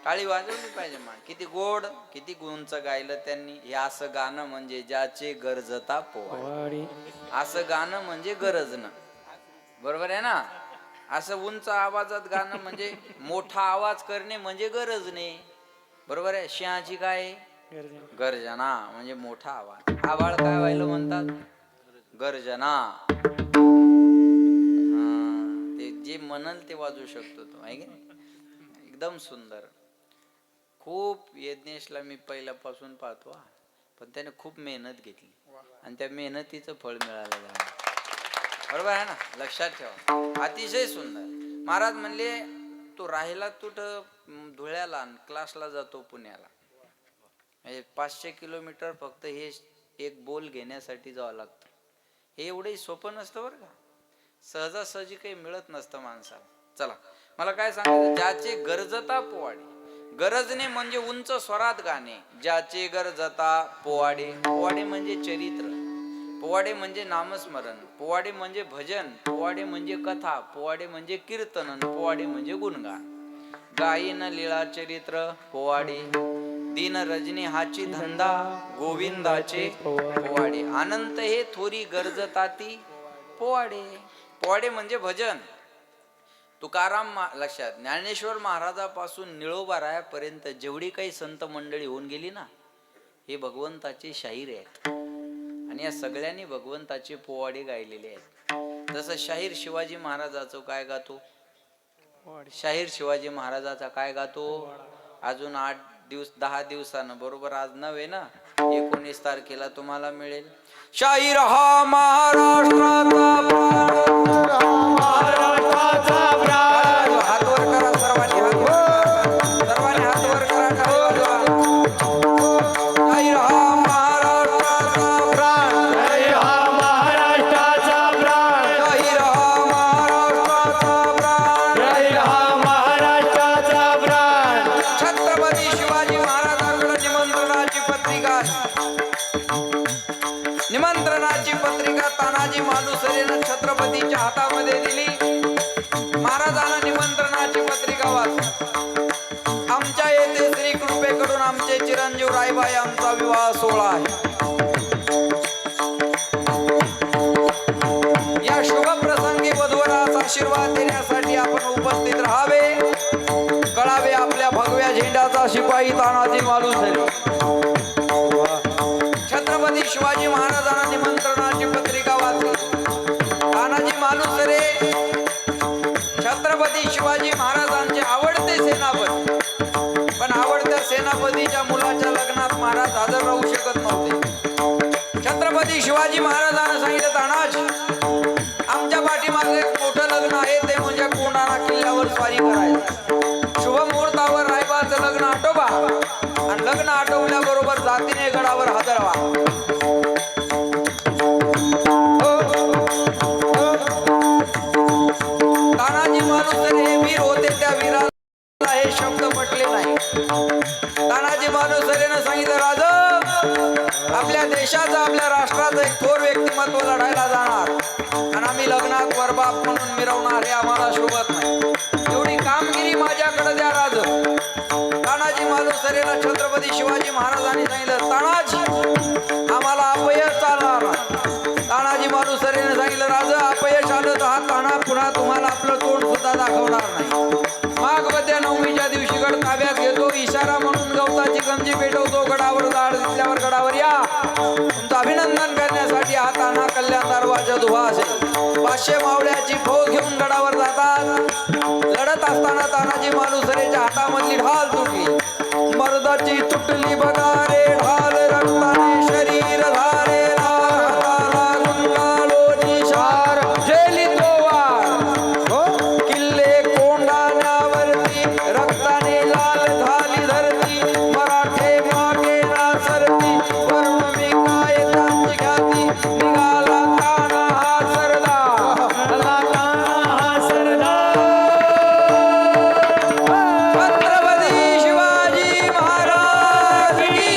टाळी वाजवली पाहिजे. मान किती गोड किती गुणच गायलं त्यांनी. हे असं गाणं म्हणजे ज्याचे गरजता पोवाडे. असं गाणं म्हणजे गरजणं. बरोबर आहे ना. असं उंच आवाजात गाणं म्हणजे मोठा आवाज करणे म्हणजे गरजणे. बरोबर आहे. शिंहाची काय गर्जना म्हणजे मोठा आवाज. आवाळ काय व्हायला म्हणतात गर्जना. ते जे म्हणल ते वाजवू शकतो तो आहे की नाही. एकदम सुंदर. खूप यज्ञेशला मी पहिल्यापासून पाहतो, पण त्याने खूप मेहनत घेतली आणि त्या मेहनतीचं फळ मिळालं. बरोबर आहे ना. लक्षात ठेवा. अतिशय सुंदर. महाराज म्हणले तो राहिला कुठं धुळ्याला, क्लासला जातो पुण्याला. 500 किलोमीटर फक्त हे एक बोल घेण्यासाठी जावं लागतं. हे एवढंही सोपं नसतं बरं का. सहजासहजी काही मिळत नसतं माणसाला. चला मला काय सांगायचं. ज्याचे गरजता पोवाडे. गरजणे म्हणजे उंच स्वरात गाणे. ज्याचे गरजता पोवाडे. पोवाडे म्हणजे चरित्र, पोवाडे म्हणजे नामस्मरण, पोवाडे म्हणजे भजन, पोवाडे म्हणजे कथा, पोवाडे म्हणजे कीर्तन, पोवाडे म्हणजे गुणगान. गायीन लीळा चरित्र पोवाडे. दिन रजनी हाची धंदा, गोविंदाचे पोवाडे. अनंत हे थोरी गरजताती पोवाडे. पोवाडे म्हणजे भजन. तुकाराम लक्षात. ज्ञानेश्वर महाराजापासून निळोबा रायापर्यंत जेवढी काही संत मंडळी होऊन गेली ना, हे भगवंताचे शाहीर आहेत आणि या सगळ्यांनी भगवंताचे पोवाडे गायलेले आहेत. जसं शाहीर शिवाजी महाराजाचं काय गातो, शाहीर शिवाजी महाराजाचा काय गातो. अजून 10 दिवसानं, बरोबर आज 9 आहे ना, 19 तारखेला तुम्हाला मिळेल. शाहीर हा महाराष्ट्राचा प्राण. हात वर करा सर्वांनी, सर्वांनी हात वर करा. शाहीर हा महाराष्ट्राचा प्राण. शाहीर हा महाराष्ट्राचा प्राण. शाहीर हा महाराष्ट्राचा प्राण. शाहीर हा महाराष्ट्राचा प्राण. छत्रपती शिवाजी महाराजांकडे निमंत्रणाची पत्रिका, निमंत्रणाची पत्रिका तानाजी मालुसरेनं छत्रपतीच्या हातामध्ये दिली. महाराजांना निमंत्रणाची पत्रिका वाच. आमच्या येथे श्री कृपेकडून आमचे चिरंजीव रायबाई आमचा विवाह सोहळा आहे. या शुभ प्रसंगी वधूवरास आशीर्वाद देण्यासाठी आपण उपस्थित राहावे. कळावे आपल्या भगव्या झेंड्याचा शिपाई तानाजी मालुसरे. छत्रपती शिवाजी महाराजांना निमंत्रणाची पत्रिका वाचली. तानाजी मालुसरे छत्रपती शिवाजी महाराजांचे आवडते सेनापती, पण आवडत्या सेनापतीच्या मुलाच्या लग्नात महाराज हजर राहू शकत नव्हते. छत्रपती शिवाजी महाराजांना सांगितलं, तानाजी आमच्या पाठीमागे एक मोठं लग्न आहे, ते म्हणजे कोंढाणा किल्ल्यावर स्वारी करायचं. शुभ मुहूर्तावर रायबाचं लग्न आटोबा आणि लग्न आटवल्याबरोबर जातीने गडावर हजर व्हा. तानाजी मालुसरे हे वीर होते, त्या वीराला हे शब्द पटले नाही. तानाजी मालुसरेनं सांगितलं, राजा आपल्या देशाचं, आपल्या राष्ट्राचं एक थोर व्यक्तिमत्व लढायला जाणार आणि आम्ही लग्नात वरबाप म्हणून मिरवणार, हे आम्हाला शोभत नाही. एवढी कामगिरी माझ्याकडे द्या राज. तानाजी मालुसरेला छत्रपती शिवाजी महाराजांनी सांगितलं, तानाजी आम्हाला अपयश चालणार नाही. तानाजी मालुसरेने सांगितलं, राजा अपयश आलं तर हा ताना पुन्हा तुम्हाला आपलं तोंड सुद्धा दाखवणार नाही. माघ मध्य नवमीच्या दिवशी गड ताब्यात घेतो, इशारा म्हणून गवताची गंजी पेटवतो, गडावर जाड दिसल्यावर गडावर या. तुमचं अभिनंदन करण्यासाठी हा ताना कल्याण दरवाजात उभा असेल. 500 मावळ्याची फौज घेऊन गडावर जातात. लढत असताना तानाजी मालुसरेच्या हातामधली ढाल तुटली. मर्दाची तुटली बघा रे ढाल, रक्ताने शरीर धारेला, हाताला गुंडाळो निशार, जेली तो वार. किल्ले कोंढाण्यावरती रक्ताने लाल झाली धरती, मराठे मागे नासरती, वर्णविका निघाला काना हा सरदार छत्रपती शिवाजी महाराज की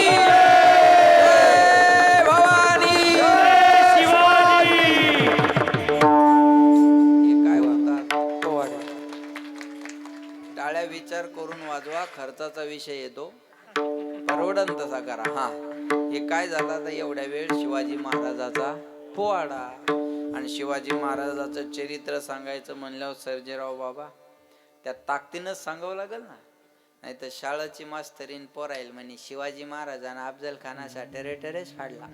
जय भवानी हे काय म्हणतात टाळ्या विचार करून वाजवा खर्चाचा विषय येतो परवडन तसा करा हा हे काय झालं आता एवढ्या वेळ शिवाजी महाराजाचा पोवाडा आणि शिवाजी महाराजाचं चरित्र सांगायचं म्हणल्यावर सर्जेराव बाबा त्या ताकदीनच सांगावं लागेल ना नाही तर शाळेची मास्तरीन पोराईल म्हणे शिवाजी महाराजांना अफजल खानाचा टेरेटरेच फाडला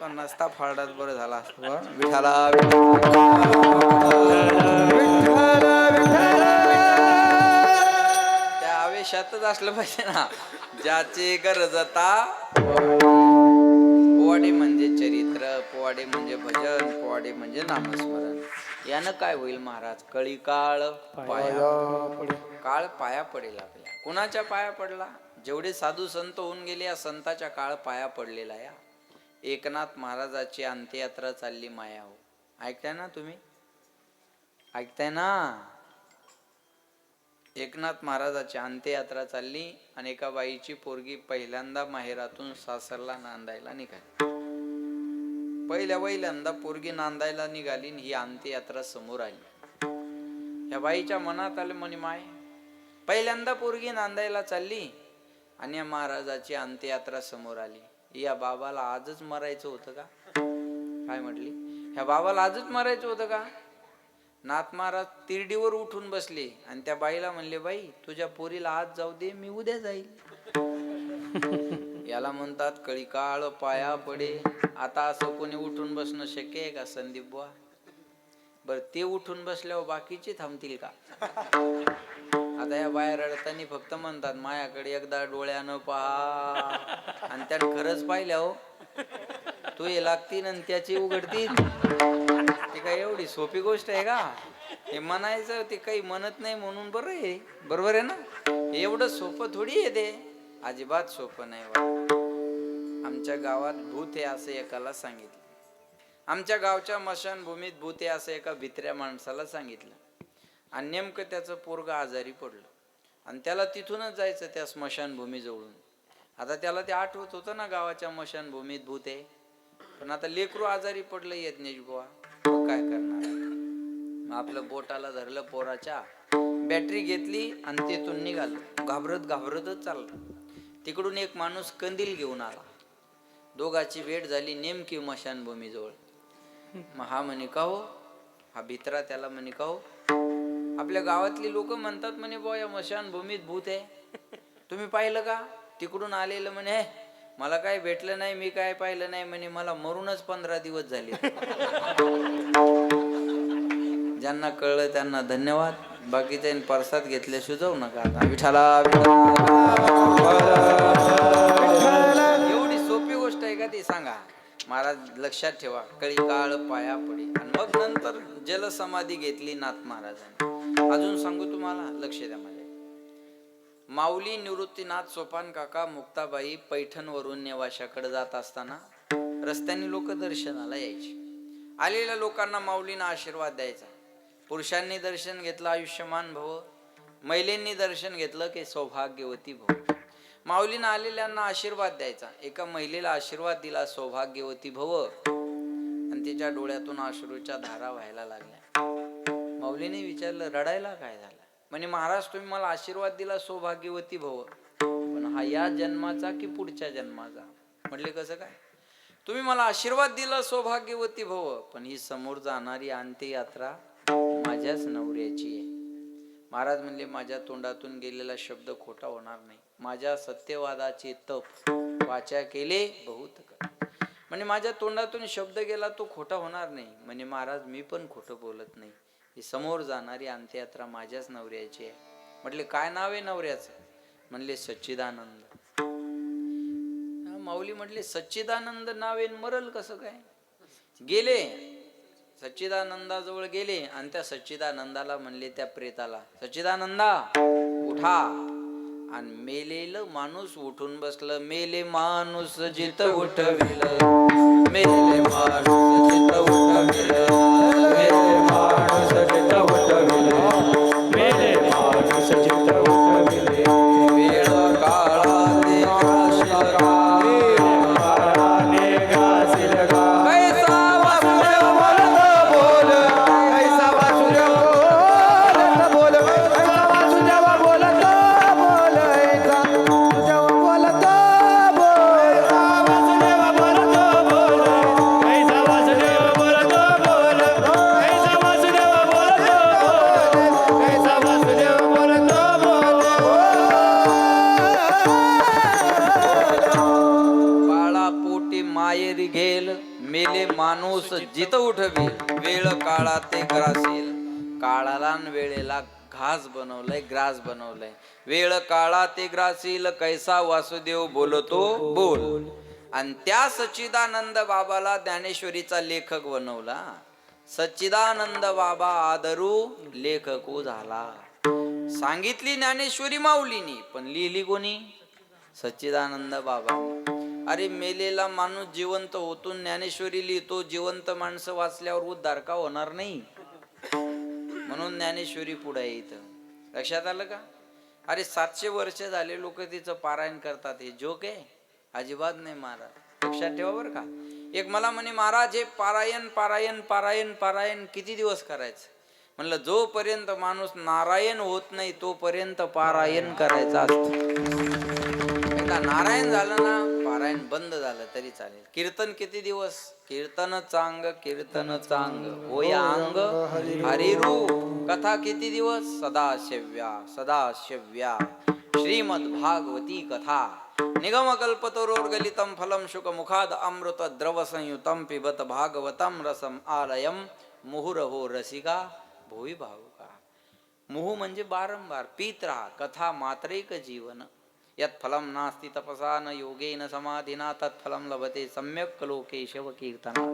पण नसता फाडत बरं झाला विठाला त्या आवेशातच असलं पाहिजे ना ज्याची गरजता पोवाडे म्हणजे चरित्र पोवाडे म्हणजे भजन पोवाडे म्हणजे नामस्मरण यानं काय होईल महाराज कळी काळ काळ पाया पडेल आपल्या कुणाच्या पाया पडला जेवढे साधू संत होऊन गेले या संताच्या काळ पाया पडलेला या एकनाथ महाराजाची अंत्ययात्रा चालली माया हो ऐकताय ना तुम्ही ऐकताय ना एकनाथ महाराजाची अंत्ययात्रा चालली आणि एका बाईची पोरगी पहिल्यांदा माहेरातून सासरला नांदायला निघाली पहिल्यांदा पोरगी नांदायला निघाली ही अंत्ययात्रा समोर आली या बाईच्या मनात आलं म्हणे माय पहिल्यांदा पोरगी नांदायला चालली आणि या महाराजाची अंत्ययात्रा समोर आली या बाबाला आजच मरायचं होतं का काय म्हटली ह्या बाबाला आजच मरायचं होतं का नाथ महाराज तिरडीवर उठून बसले आणि त्या बाईला म्हणले बाई तुझ्या पोरीला आज जाऊ दे मी उद्या जाईल याला म्हणतात कळी काळ पाया पडे आता असं कोणी उठून बसणं शक्य आहे का संदीप बुवा बर ते उठून बसल्यावर बाकीचे थांबतील का आता या बाया रडताना फक्त म्हणतात मायाकडे एकदा डोळ्यानं पहा आणि त्यात खरंच पाहिल्या हो तू हे लागतील आणि त्याची उघडतील ते काय एवढी सोपी गोष्ट आहे का हे म्हणायचं ते काही म्हणत नाही म्हणून बरं आहे बरोबर आहे ना एवढं सोपं थोडी आहे ते अजिबात सोपं नाही आमच्या गावात भूत आहे असं एकाला सांगितलं आमच्या गावच्या मशानभूमीत भूत आहे असं एका भित्र्या माणसाला सांगितलं आणि नेमकं त्याचं पोरगं आजारी पडलं आणि त्याला तिथूनच जायचं त्या स्मशानभूमी जवळून आता त्याला ते आठवत होतं ना गावाच्या स्मशानभूमीत भूत आहे पण आता लेकरू आजारी पडलं यज्ञेश बुवा काय करणार आपलं बोटाला धरलं पोराच्या बॅटरी घेतली आणि तिथून निघालं घाबरतच चाललं तिकडून एक माणूस कंदील घेऊन आला दोघाची भेट झाली नेमकी मशानभूमी जवळ मग हा म्हणे का हो हा भित्रा त्याला म्हणे का हो आपल्या गावातली लोक म्हणतात म्हणे बुवा या मशानभूमीत भूत आहे तुम्ही पाहिलं का तिकडून आलेलं म्हणे मला काय भेटलं नाही मी काय पाहिलं नाही म्हणे मला मरूनच 15 दिवस झाले ज्यांना कळलं त्यांना धन्यवाद बाकीच्या परसाद घेतल्याशिवाय जाऊ नका आता विठाला एवढी सोपी गोष्ट आहे का ती सांगा महाराज लक्षात ठेवा कळी काळ पाया पडी आणि मग नंतर जलसमाधी घेतली नाथ महाराजांनी अजून सांगू तुम्हाला लक्ष द्या माझ्या माऊली निवृत्तीनाथ सोपान काका मुक्ताबाई पैठणवरून नेवाशाकडे जात असताना रस्त्याने लोक दर्शनाला यायचे आलेल्या लोकांना माऊलींना आशीर्वाद द्यायचा पुरुषांनी दर्शन घेतलं आयुष्यमान भव महिलांनी दर्शन घेतलं की सौभाग्यवती भव माऊलींना आलेल्यांना आशीर्वाद द्यायचा एका महिलेला आशीर्वाद दिला सौभाग्यवती भव आणि तिच्या डोळ्यातून अश्रूच्या धारा व्हायला लागल्या माऊलीने विचारलं रडायला काय झालं म्हणे महाराज तुम्ही मला आशीर्वाद दिला सौभाग्यवती भव पण हा या जन्माचा की पुढच्या जन्माचा म्हटले कसं काय तुम्ही मला आशीर्वाद दिला सौभाग्यवती भव पण ही समोर जाणारी अंत्ययात्रा माझ्याच नवऱ्याची आहे महाराज म्हणले माझ्या तोंडातून गेलेला शब्द खोटा होणार नाही माझ्या सत्यवादाचे तप वाचा केले बहुत म्हणजे माझ्या तोंडातून शब्द गेला तो खोटा होणार नाही म्हणजे महाराज मी पण खोटं बोलत नाही ही समोर जाणारी अंत्ययात्रा माझ्याच नवऱ्याची आहे म्हटले काय नाव आहे नवऱ्याचं म्हणले सच्चिदानंद माऊली म्हटले सच्चिदानंद नाव आहे मरल कसं काय गेले सच्चिदानंदाजवळ गेले आणि त्या सच्चिदानंदाला म्हणले त्या प्रेताला सच्चिदानंदा उठा आणि मेलेलं माणूस उठून बसलं. मेले माणूस जित उठविल, मेले माणूस जित उठविल, मेले माणूस जित उठविल, मेले माणूस जित उठविले. वेळ काळाने घाशील काळाने घासील गा. कैसा वासुदेव बोलत बोल ऐसा वासुदेव बोलत बोल ऐसा वासुदेव बोलत बोल ऐसा वासुदेव बोलत बोल वासुदेव बोलतो बोल, कैसा वासुदेव बोलतो बोल, कैसा वासुदेव बोलतो बोल, कैसा वासुदेव बोलतो बोल. काळा पोटी मायेरी घेल, मेले माणूस जित उठवी. वेळ काळा ते ग्रासील. काळाला न वेळेला घास बनवलंय, ग्रास बनवलंय. वेळ काळा ते ग्रासील, कैसा वासुदेव बोलतो बोल. आणि त्या सच्चिदानंद बाबाला ज्ञानेश्वरीचा लेखक बनवला. सच्चिदानंद बाबा आदरू लेखकू झाला. सांगितली ज्ञानेश्वरी माऊलीनी, पण लिहिली कोणी? सच्चिदानंद बाबा. अरे मेलेला माणूस जिवंत होतून ज्ञानेश्वरी लिहितो. जिवंत माणसं वाचल्यावर उद्धार का होणार नाही? म्हणून ज्ञानेश्वरी पुढे येतं. लक्षात आलं का? अरे 700 वर्ष झाले लोक तिचं पारायण करतात. हे जोक आहे? अजिबात नाही महाराज, लक्षात ठेवा बरं का. एक मला म्हणे महाराज हे पारायण पारायण पारायण पारायण किती दिवस करायचं? म्हणलं जोपर्यंत माणूस नारायण होत नाही तोपर्यंत पारायण करायचं असतं. एकदा नारायण झालं ना, पारायण बंद झालं तरी चालेल. कीर्तन किती दिवस? कीर्तन चांग कीर्तन चांग होय अंग हरिरूप. कथा किती दिवस? सदाशिव्या सदाशिव्या. श्रीमद भागवती कथा. निगम कल्पतरोर्गलितम फलम शुक मुखाद अमृत द्रव संयुतम पिबत भागवतम रसम आलयम मुहुरहो रसिका भोई भावुका. मुहू म्हणजे बारंबार पीत राहा. कथा मात्रेक जीवन. यत् फलम नास्ति तपसा न योगेन समाधिना तत्फलम लभते सम्यक लोके शव कीर्तना.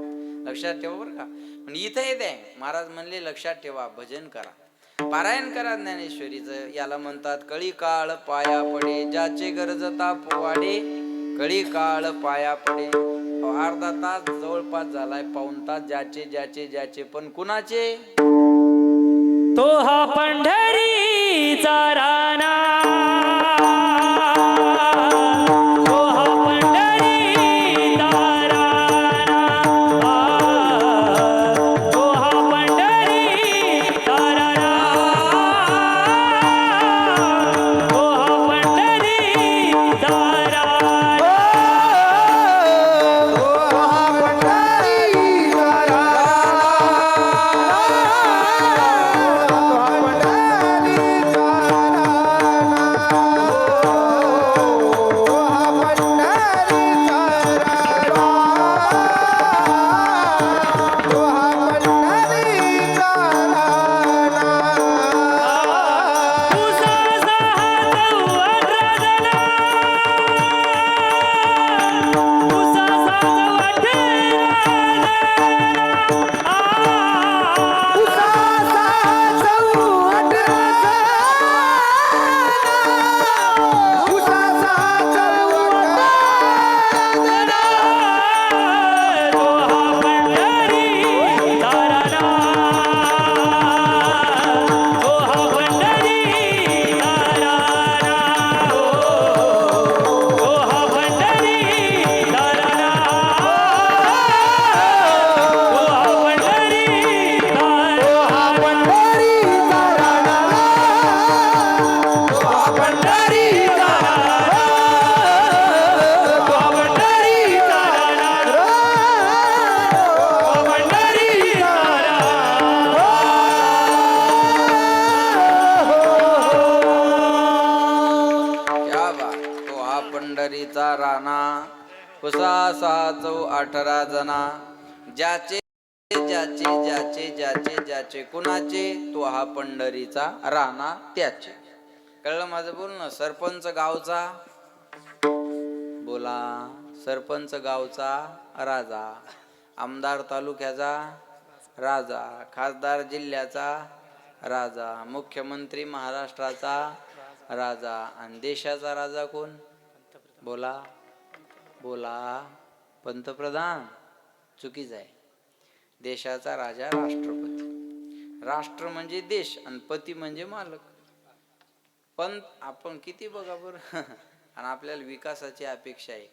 लक्षात ठेवा बरं का. पण इथं येत आहे महाराज म्हणले लक्षात ठेवा, भजन करा, पारायण करा ज्ञानेश्वरीचं. याला म्हणतात कळी काळ पाया पडे ज्याचे गरजता पोवाडे. कळी काळ पाया पडे. अर्धा तास जवळपास झालाय, पाऊण तास. ज्याचे ज्याचे ज्याचे, पण कुणाचे? तो हा पंढरीचा राणा, तो हा पंढरीचा राणा, तो हा पंढरीचा राणा, तो हा पंढरीचा राणा. पंढरीचा राणा. कुसा 618 जना. ज्याचे ज्याचे ज्याचे ज्याचे ज्याचे कुणाचे? तो हा पंढरीचा राणा त्याचे. कळलं माझं बोलणं? सरपंच गावचा, बोला, सरपंच गावचा राजा, आमदार तालुक्याचा राजा, खासदार जिल्ह्याचा राजा, मुख्यमंत्री महाराष्ट्राचा राजा. आणि देशाचा राजा कोण? बोला बोला. पंतप्रधान? चुकीच आहे. देशाचा राजा राष्ट्रपती. राष्ट्र म्हणजे देश आणि पती म्हणजे मालक. पण आपण किती बघा बरं आणि आपल्याला विकासाची अपेक्षा आहे.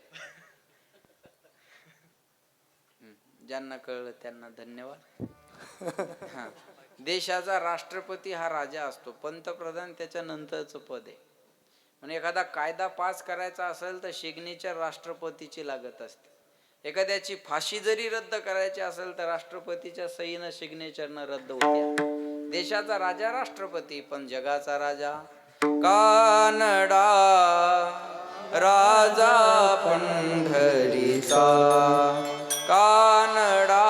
ज्यांना कळलं त्यांना धन्यवाद. हा, देशाचा राष्ट्रपती हा राजा असतो. पंतप्रधान त्याच्या नंतरचं पद आहे. म्हणून एखादा कायदा पास करायचा असेल तर सिग्नेचर राष्ट्रपतीची लागत असते. एखाद्याची फाशी जरी रद्द करायची असेल तर राष्ट्रपतीच्या सहीनं सिग्नेचरनं रद्द होते. देशाचा राजा राष्ट्रपती, पण जगाचा राजा कानडा राजा पंढरीचा. कानडा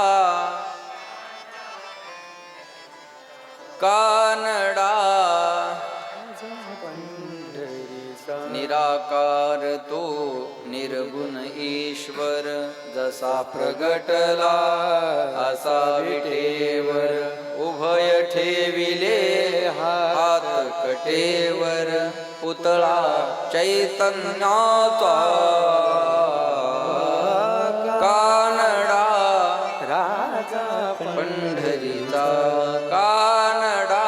कानडा निराकार तो निर्गुण ईश्वर, जसा प्रगटला असा विटेवर. उभय ठेविले हात कटेवर, पुतळा चैतन्याचा. कानडा राजा पंढरीचा. कानडा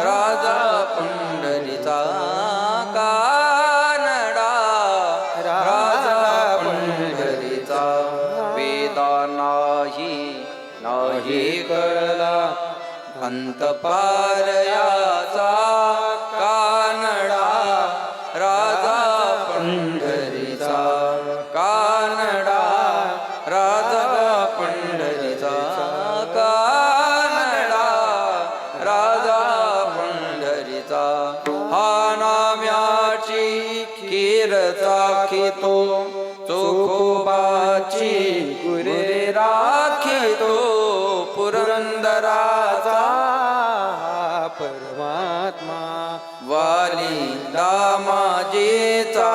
राजा पंढरीचा. कानडा राजा पंढरीचा. वेदा नाही कळला अंत पार याचा. कानडा राजा पंढरीचा. कानडा राजा पंढरीचा. कानडा राजा पंढरीचा. हा नाम्याची खीर चाखितो, चोखोबाची गुरे राखितो. पुरंदराचा परमात्मा वाली दामाजेचा.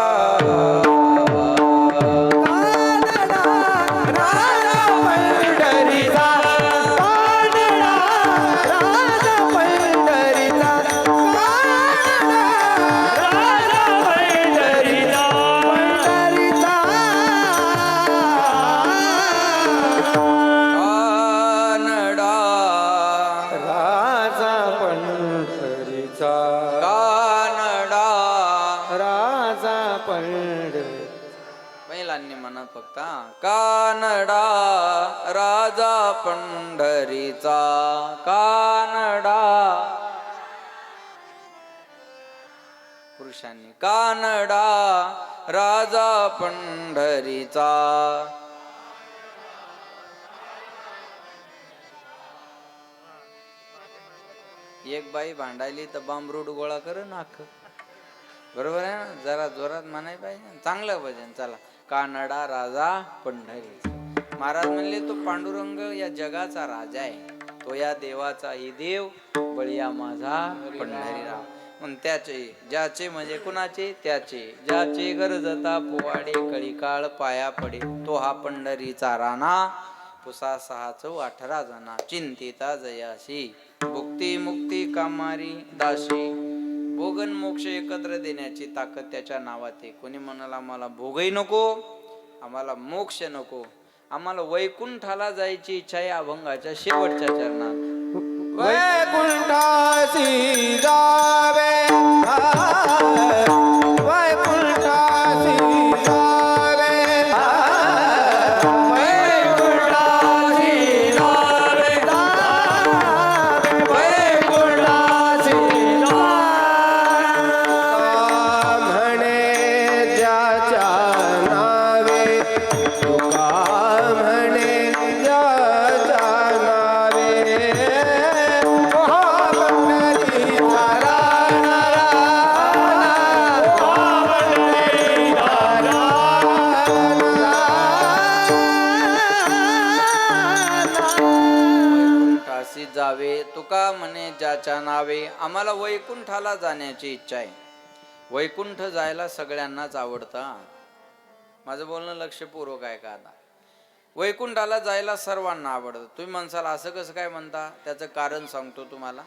महिलांनी म्हणा फक्त कानडा राजा पंढरीचा. कानडा. पुरुषांनी कानडा राजा पंढरीचा. एक बाई भांडायली तर बांबरूड गोळा कर नाक. बरोबर आहे ना? जरा जोरात म्हणाय पाहिजे. चांगलं भजन. चला. कानडा राजा पंढरी. महाराज म्हणले तो पांडुरंग या जगाचा राजा आहे. तो या देवाचाही देव, बळीया माझा पंढरीराव. पण त्याचे ज्याचे म्हणजे कुणाचे? त्याचे ज्याचे गरजता पोवाडे कळी काळ पाया पडे. तो हा पंढरीचा राणा. पुसा 618 जना. चिंतिता जयाशी भुक्ती मुक्ती कामारी दाशी. भोगन मोक्ष एकत्र देण्याची ताकद त्याच्या नावात आहे. कोणी म्हणाला आम्हाला भोगही नको, आम्हाला मोक्ष नको, आम्हाला वैकुंठाला जायची इच्छा आहे. अभंगाच्या शेवटच्या चरणात वैकुंठासी जावे, वैकुंठासी जावे, वैकुंठासी जावे, वैकुंठासी म्हणे ज्याच्या नावे तुका म्हणे ज्याच्या नावे. जावे तुका म्हणे ज्याच्या नावे. आम्हाला वैकुंठाला जाण्याची इच्छा आहे. वैकुंठ जायला सगळ्यांनाच आवडतं. माझं बोलणं लक्षपूर्वक आहे का? आता वैकुंठाला जायला सर्वांना आवडतं. तुम्ही म्हणसाल असं कसं काय म्हणता? त्याचं कारण सांगतो तुम्हाला.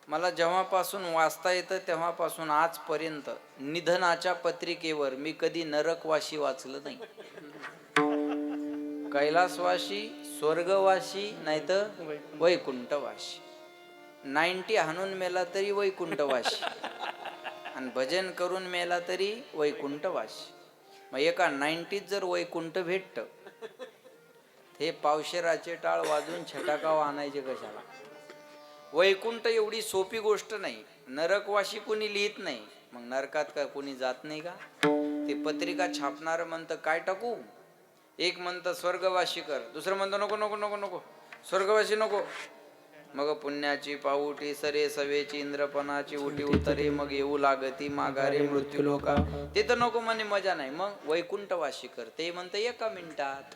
मला जेव्हापासून वाचता येतं तेव्हापासून आजपर्यंत निधनाच्या पत्रिकेवर मी कधी नरकवाशी वाचलं नाही. कैलासवाशी, स्वर्गवाशी नाही तर वैकुंठवाशी. 90 हाणून मेला तरी वैकुंठवाशी आणि भजन करून मेला तरी वैकुंठवाशी. मग एका 90त जर वैकुंठ भेटत, हे पावशेराचे टाळ वाजून छटाकाव आणायचे कशाला? वैकुंठ एवढी सोपी गोष्ट नाही. नरकवाशी कोणी लिहित नाही, मग नरकात का कोणी जात नाही का? ते पत्रिका छापणार म्हणतं काय टाकू? एक म्हणतं स्वर्गवाशी कर, दुसरं म्हणतं नको नको नको नको स्वर्गवाशी नको. मग पुण्याची पाऊटी सरे सवेची इंद्रपणाची उटी उतरे, मग येऊ लागती माघारे मृत्यू लोका. ते तर नको म्हणे, मजा नाही. मग वैकुंठवाशी कर, ते म्हणतं एका मिनिटात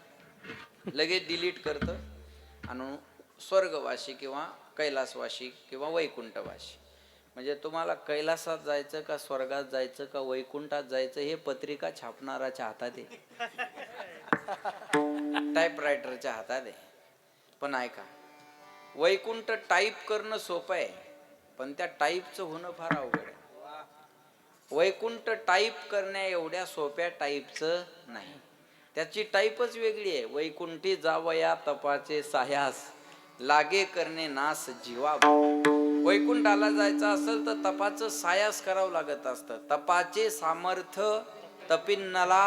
लगेच डिलीट करतं आणि स्वर्गवाशी किंवा कैलासवाशी किंवा वैकुंठवाशी. म्हणजे तुम्हाला कैलासात जायचं का स्वर्गात जायचं का वैकुंठात जायचं हे पत्रिका छापणाराच्या हातात आहे, टाईपरायटरच्या हातात आहे. पण ऐका, वैकुंठ टाईप करणं सोपं आहे, पण त्या टाईपचं होणं फार अवघड आहे. वैकुंठ टाईप करण्या एवढ्या सोप्या टाईपचं नाही, त्याची टाईपच वेगळी आहे. वैकुंठी जावया तपाचे सायास, लागे करणे नास जीवा. वैकुंठाला जायचं असेल तर तपाचं सायास करावं लागत असतं. तपाचे सामर्थ्य तपिन्नला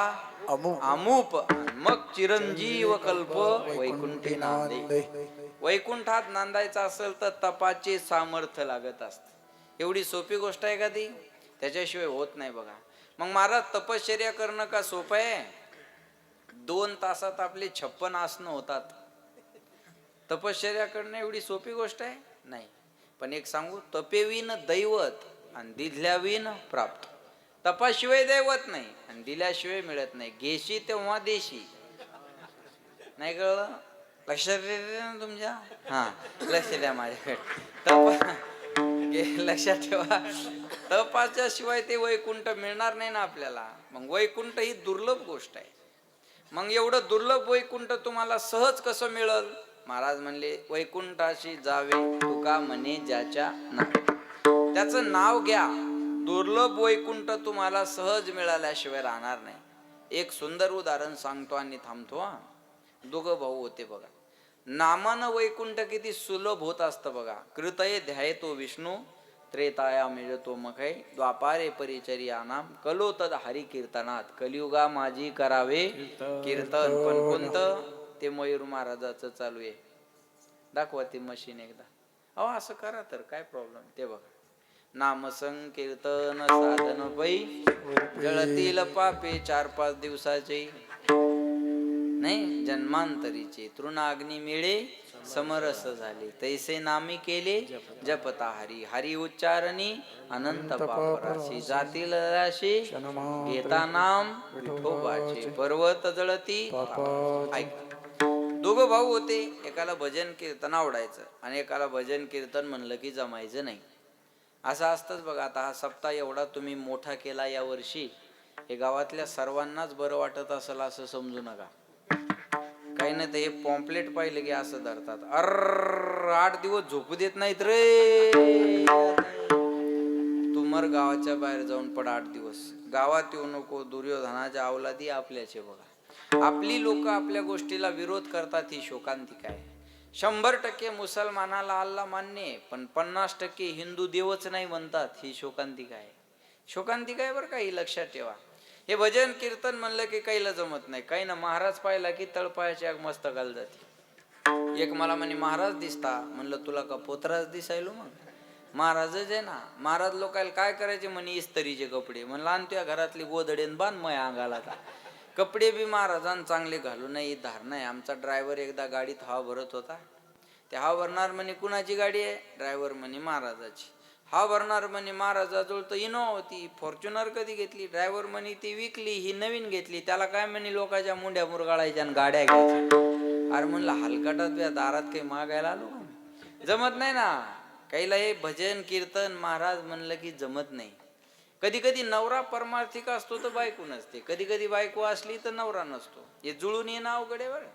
अमूप, मग चिरंजीव कल्प वैकुंठी नांदे. वैकुंठात नांदायचं असेल तर तपाचे सामर्थ्य लागत असतं. एवढी सोपी गोष्ट आहे का ती? त्याच्याशिवाय होत नाही बघा. मग महाराज तपश्चर्या करणं का सोपं आहे? 2 तासात आपले 56 आसनं होतात. तपश्चर्या करणं एवढी सोपी गोष्ट आहे नाही. पण एक सांगू, तपेविन दैवत आणि दिल्याविन प्राप्त. तपाशिवाय दैवत नाही आणि दिल्याशिवाय मिळत नाही. घेशी तेव्हा देशी. नाही कळलं? लक्षात येते ना तुमच्या? हा, लक्ष द्या माझ्याकडे. लक्षात ठेवा, तपाच्या शिवाय ते वैकुंठ मिळणार नाही ना आपल्याला. मग वैकुंठ ही दुर्लभ गोष्ट आहे. मग एवढं दुर्लभ वैकुंठ तुम्हाला सहज कसं मिळल? महाराज म्हणले, वैकुंठाशी जावे तुका म्हणे ज्याच्या नावे. त्याचं नाव घ्या. दुर्लभ वैकुंठ तुम्हाला सहज मिळाल्याशिवाय राहणार नाही. एक सुंदर उदाहरण सांगतो आणि थांबतो. हा, 2 भाऊ होते बघा. नामानं वैकुंठ किती सुलभ होत असतं बघा. कृतये ध्यायतो विष्णू, त्रेताया मिळतो मखै, द्वापारे परिचर्या नाम, कलो तद हरी कीर्तनात. कलियुगा माझी करावे कीर्तन. पण कोणतं? ते मयूर महाराजाचं चालू आहे. दाखवा ती मशीन एकदा. अहो असं करा तर काय प्रॉब्लेम. ते बघा, नाम संकीर्तन साधन पै, जळतील पापे 4-5 दिवसाचे. नाही, जन्मांतरीचे तृणाग्नी मिळे समरस झाले, तैसे नामी केले जपता हरी. हरी उच्चारणी अनंत पापराशी, जातील राशी घेता नाम विठोबाचे. पर्वत जळती. ऐका, 2 भाऊ होते. एकाला भजन कीर्तन आवडायचं आणि एकाला भजन कीर्तन म्हणलं की जमायचं नाही. असं असतंच बघा. आता हा सप्ताह एवढा तुम्ही मोठा केला या वर्षी, हे गावातल्या सर्वांनाच बरं वाटत असेल असं समजू नका. काही नाही तर हे पॉम्पलेट पाहिलं की असं धरतात, 8 दिवस झोपू देत नाहीत रे. तू मर गावाच्या बाहेर जाऊन पड 8 दिवस. गावात येऊ नको. दुर्योधनाच्या अवलादी आपल्याचे बघा. आपली लोक आपल्या गोष्टीला विरोध करतात, ही शोकांतिका आहे. 100% मुसलमानाला अल्ला मान्य आहे, पण 50% हिंदू देवच नाही म्हणतात, ही शोकांतिका आहे. शोकांतिका आहे बरं का, ही लक्षात ठेवा. हे भजन कीर्तन म्हणलं की काहीला जमत नाही. काही ना महाराज पाहिला की तळपायाची आग मस्तकाला जाते. एक मला म्हणे महाराज दिसता. म्हणलं तुला का पोतराज दिसायलो? मग महाराजच आहे ना. महाराज लोकायला काय करायचे म्हणे? इस्त्रीचे कपडे. म्हणलं आण तुझ्या घरातली गोधडेन बांध मया अंगाला. का कपडे बी महाराजांना चांगले घालू नये, धार नाही. आमचा ड्रायव्हर एकदा गाडीत हवा भरत होता. ते हवा भरणार म्हणे कुणाची गाडी आहे? ड्रायव्हर म्हणे महाराजाची. हा भरणार म्हणे महाराजाजवळ तर इनोवा होती. फॉर्च्युनर कधी घेतली? ड्रायव्हर म्हणे ती विकली, ही नवीन घेतली. त्याला काय म्हणे लोकांच्या मुंड्या मुरगाळायच्या आणि गाड्या घ्यायच्या. अरे म्हणलं हलकटात तुझ्या दारात काही मागायला आलो का? जमत नाही ना. काहीला हे भजन कीर्तन महाराज म्हणलं की जमत नाही. कधी कधी नवरा परमार्थिक असतो तर बायको नसते. कधी कधी बायको असली तर नवरा नसतो. हे जुळून येणं अवघड आहे बरं.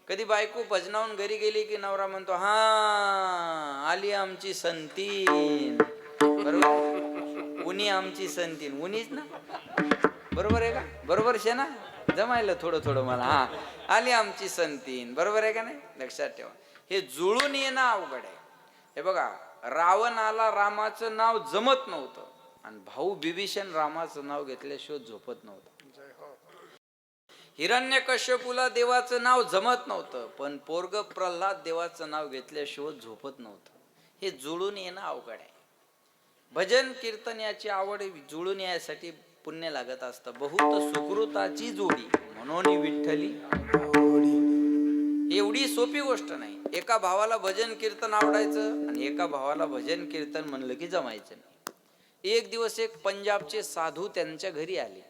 कधी बायको भजनावून घरी गेली की नवरा म्हणतो हा आली आमची संतीन, बरोबर, उनी आमची संतीन, उनीच ना, बरोबर आहे का, बरोबर शे ना, जमायला थोडं थोडं मला, हा आली आमची संतीन, बरोबर आहे का नाही, लक्षात ठेवा. हे जुळून येणं अवघड आहे. हे बघा, रावणाला रामाचं नाव जमत नव्हतं आणि भाऊ बिभीषण रामाचं नाव घेतल्याशिवाय झोपत नव्हतं. हिरण्यकश्यपूला देवाचं नाव जमत नव्हतं, पण पोरग प्रल्हाद देवाचं नाव घेतल्याशिवाय झोपत नव्हतं. हे जुळून येणं अवघड आहे. भजन कीर्तन याची आवड जुळून यासाठी पुण्य लागत असतं. बहुत सुकृताची जोडी म्हणून विठ्ठली, एवढी सोपी गोष्ट नाही. एका भावाला भजन कीर्तन आवडायचं आणि एका भावाला भजन कीर्तन म्हणलं की जमायचं नाही. एक दिवस एक पंजाबचे साधू त्यांच्या घरी आले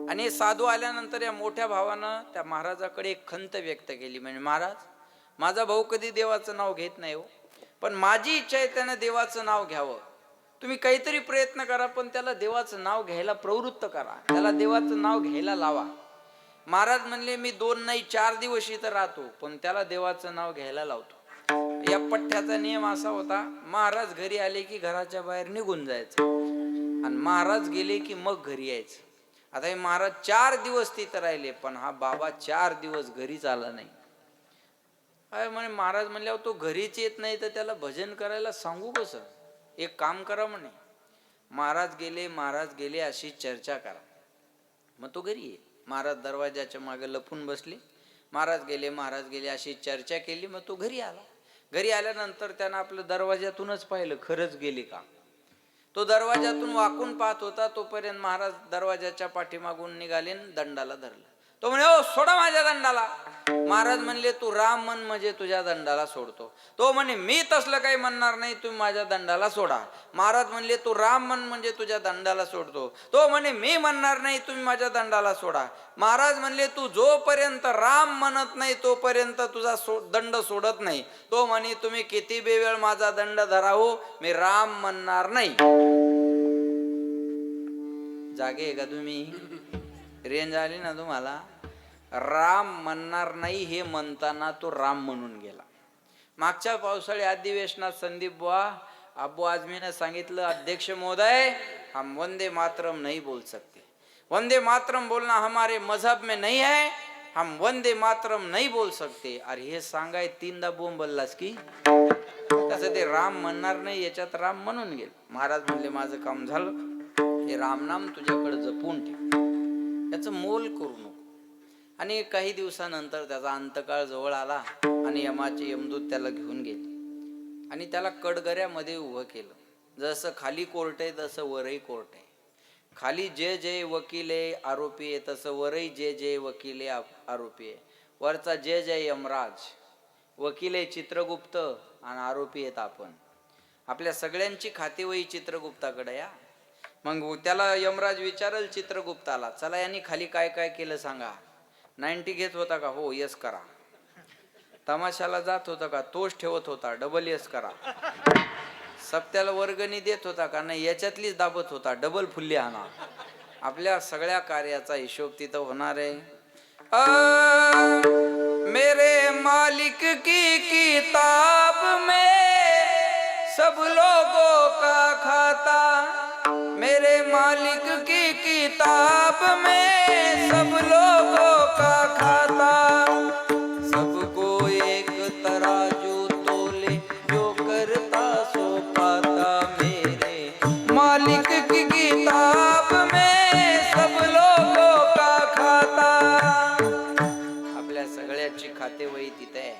आणि साधू आल्यानंतर या मोठ्या भावानं त्या महाराजाकडे एक खंत व्यक्त केली, म्हणजे महाराज, माझा भाऊ कधी देवाचं नाव घेत नाही हो, पण माझी इच्छा आहे त्यानं देवाचं नाव घ्यावं. तुम्ही काहीतरी प्रयत्न करा, पण त्याला देवाचं नाव घ्यायला प्रवृत्त करा, त्याला देवाचं नाव घ्यायला लावा. महाराज म्हणले, मी 2 नाही 4 दिवस इथं राहतो, पण त्याला देवाचं नाव घ्यायला लावतो. या पठ्ठ्याचा नियम असा होता, महाराज घरी आले की घराच्या बाहेर निघून जायचं आणि महाराज गेले की मग घरी यायचं. आता हे महाराज 4 दिवस तिथं राहिले, पण हा बाबा 4 दिवस घरीच आला नाही. म्हणे महाराज म्हणल्यावर तो घरीच येत नाही तर त्याला भजन करायला सांगू कसं, एक काम करा म्हणे, महाराज गेले अशी चर्चा करा, मग तो घरी ये. महाराज दरवाजाच्या मागे लपून बसले, महाराज गेले अशी चर्चा केली, मग तो घरी आला. घरी आल्यानंतर त्यानं आपलं दरवाजातूनच पाहिलं खरंच गेले का. तो दरवाजातून वाकून पाहत होता, तोपर्यंत महाराज दरवाजाच्या पाठीमागून निघाले, दंडाला धरलं. तो म्हणे, ओ सोडा माझ्या दंडाला. महाराज म्हणले, तू राम म्हण म्हणजे तुझ्या दंडाला सोडतो. तो म्हणे, मी तसलं काही म्हणणार नाही, तुम्ही माझ्या दंडाला सोडा. महाराज म्हणले, तू राम म्हण म्हणजे तुझ्या दंडाला सोडतो. तो म्हणे, मी म्हणणार नाही, तुम्ही माझ्या दंडाला सोडा. महाराज म्हणले, तू जोपर्यंत राम म्हणत नाही तोपर्यंत तुझा दंड सोडत नाही. तो म्हणे, तुम्ही किती वेळ माझा दंड धरावो, मी राम म्हणणार नाही. जागे आहे का तुम्ही? रेंज आली ना तुम्हाला? राम म्हणणार नाही हे म्हणताना तो राम म्हणून गेला. मागच्या पावसाळी अधिवेशनात संदीप बुवा अब्बू आजमीने सांगितलं, अध्यक्ष महोदय, हम वंदे मातरम नहीं बोल सकते, वंदे मातरम बोलना हमारे मजहब में नहीं है, हम वंदे मातरम नहीं बोल सकते. अरे हे सांगाय 3दा बोंबललास की, तसं ते राम म्हणणार नाही याच्यात राम म्हणून गेल. महाराज म्हणले, माझं काम झालं, हे रामनाम तुझ्याकडे जपून ठेव, याचं मोल करू नको. आणि काही दिवसानंतर त्याचा अंतकाळ जवळ आला आणि यमाचे यमदूत त्याला घेऊन गेले आणि त्याला कडगऱ्यामध्ये उभं केलं. जसं खाली कोर्ट आहे तसं वरही कोर्ट आहे. खाली जे जे वकील आहे आरोपी आहे, तसं वरही जे जे वकील आहे आरोपी आहे. वरचा जे जय यमराज, वकील आहे चित्रगुप्त आणि आरोपी आहेत आपण. आपल्या सगळ्यांची खातेवही चित्रगुप्ताकडे या. मग त्याला यमराज विचारल चित्रगुप्ताला, चला यांनी खाली काय काय केलं सांगा. 90 घेत होता का? हो, यस करा. तमाशाला जात होता का? तोच ठेवत होता, डबल यस करा. सप्त्याला वर्गणी देत होता का? नाही, याच्यातलीच दाबत होता, डबल फुल्ली आणा. आपल्या सगळ्या कार्याचा हिशोब तिथं होणार आहे. मेरे मालिक की किताब में सब लोगों का खाता, मेरे मालिक की किताब में सब लोगों का खाता, सबको एक तराजू तोले जो करता सो पाता, मेरे मालिक की किताब में सब लोगों का खाता. आपल्या सगळ्याची खातेवही तिथे आहे.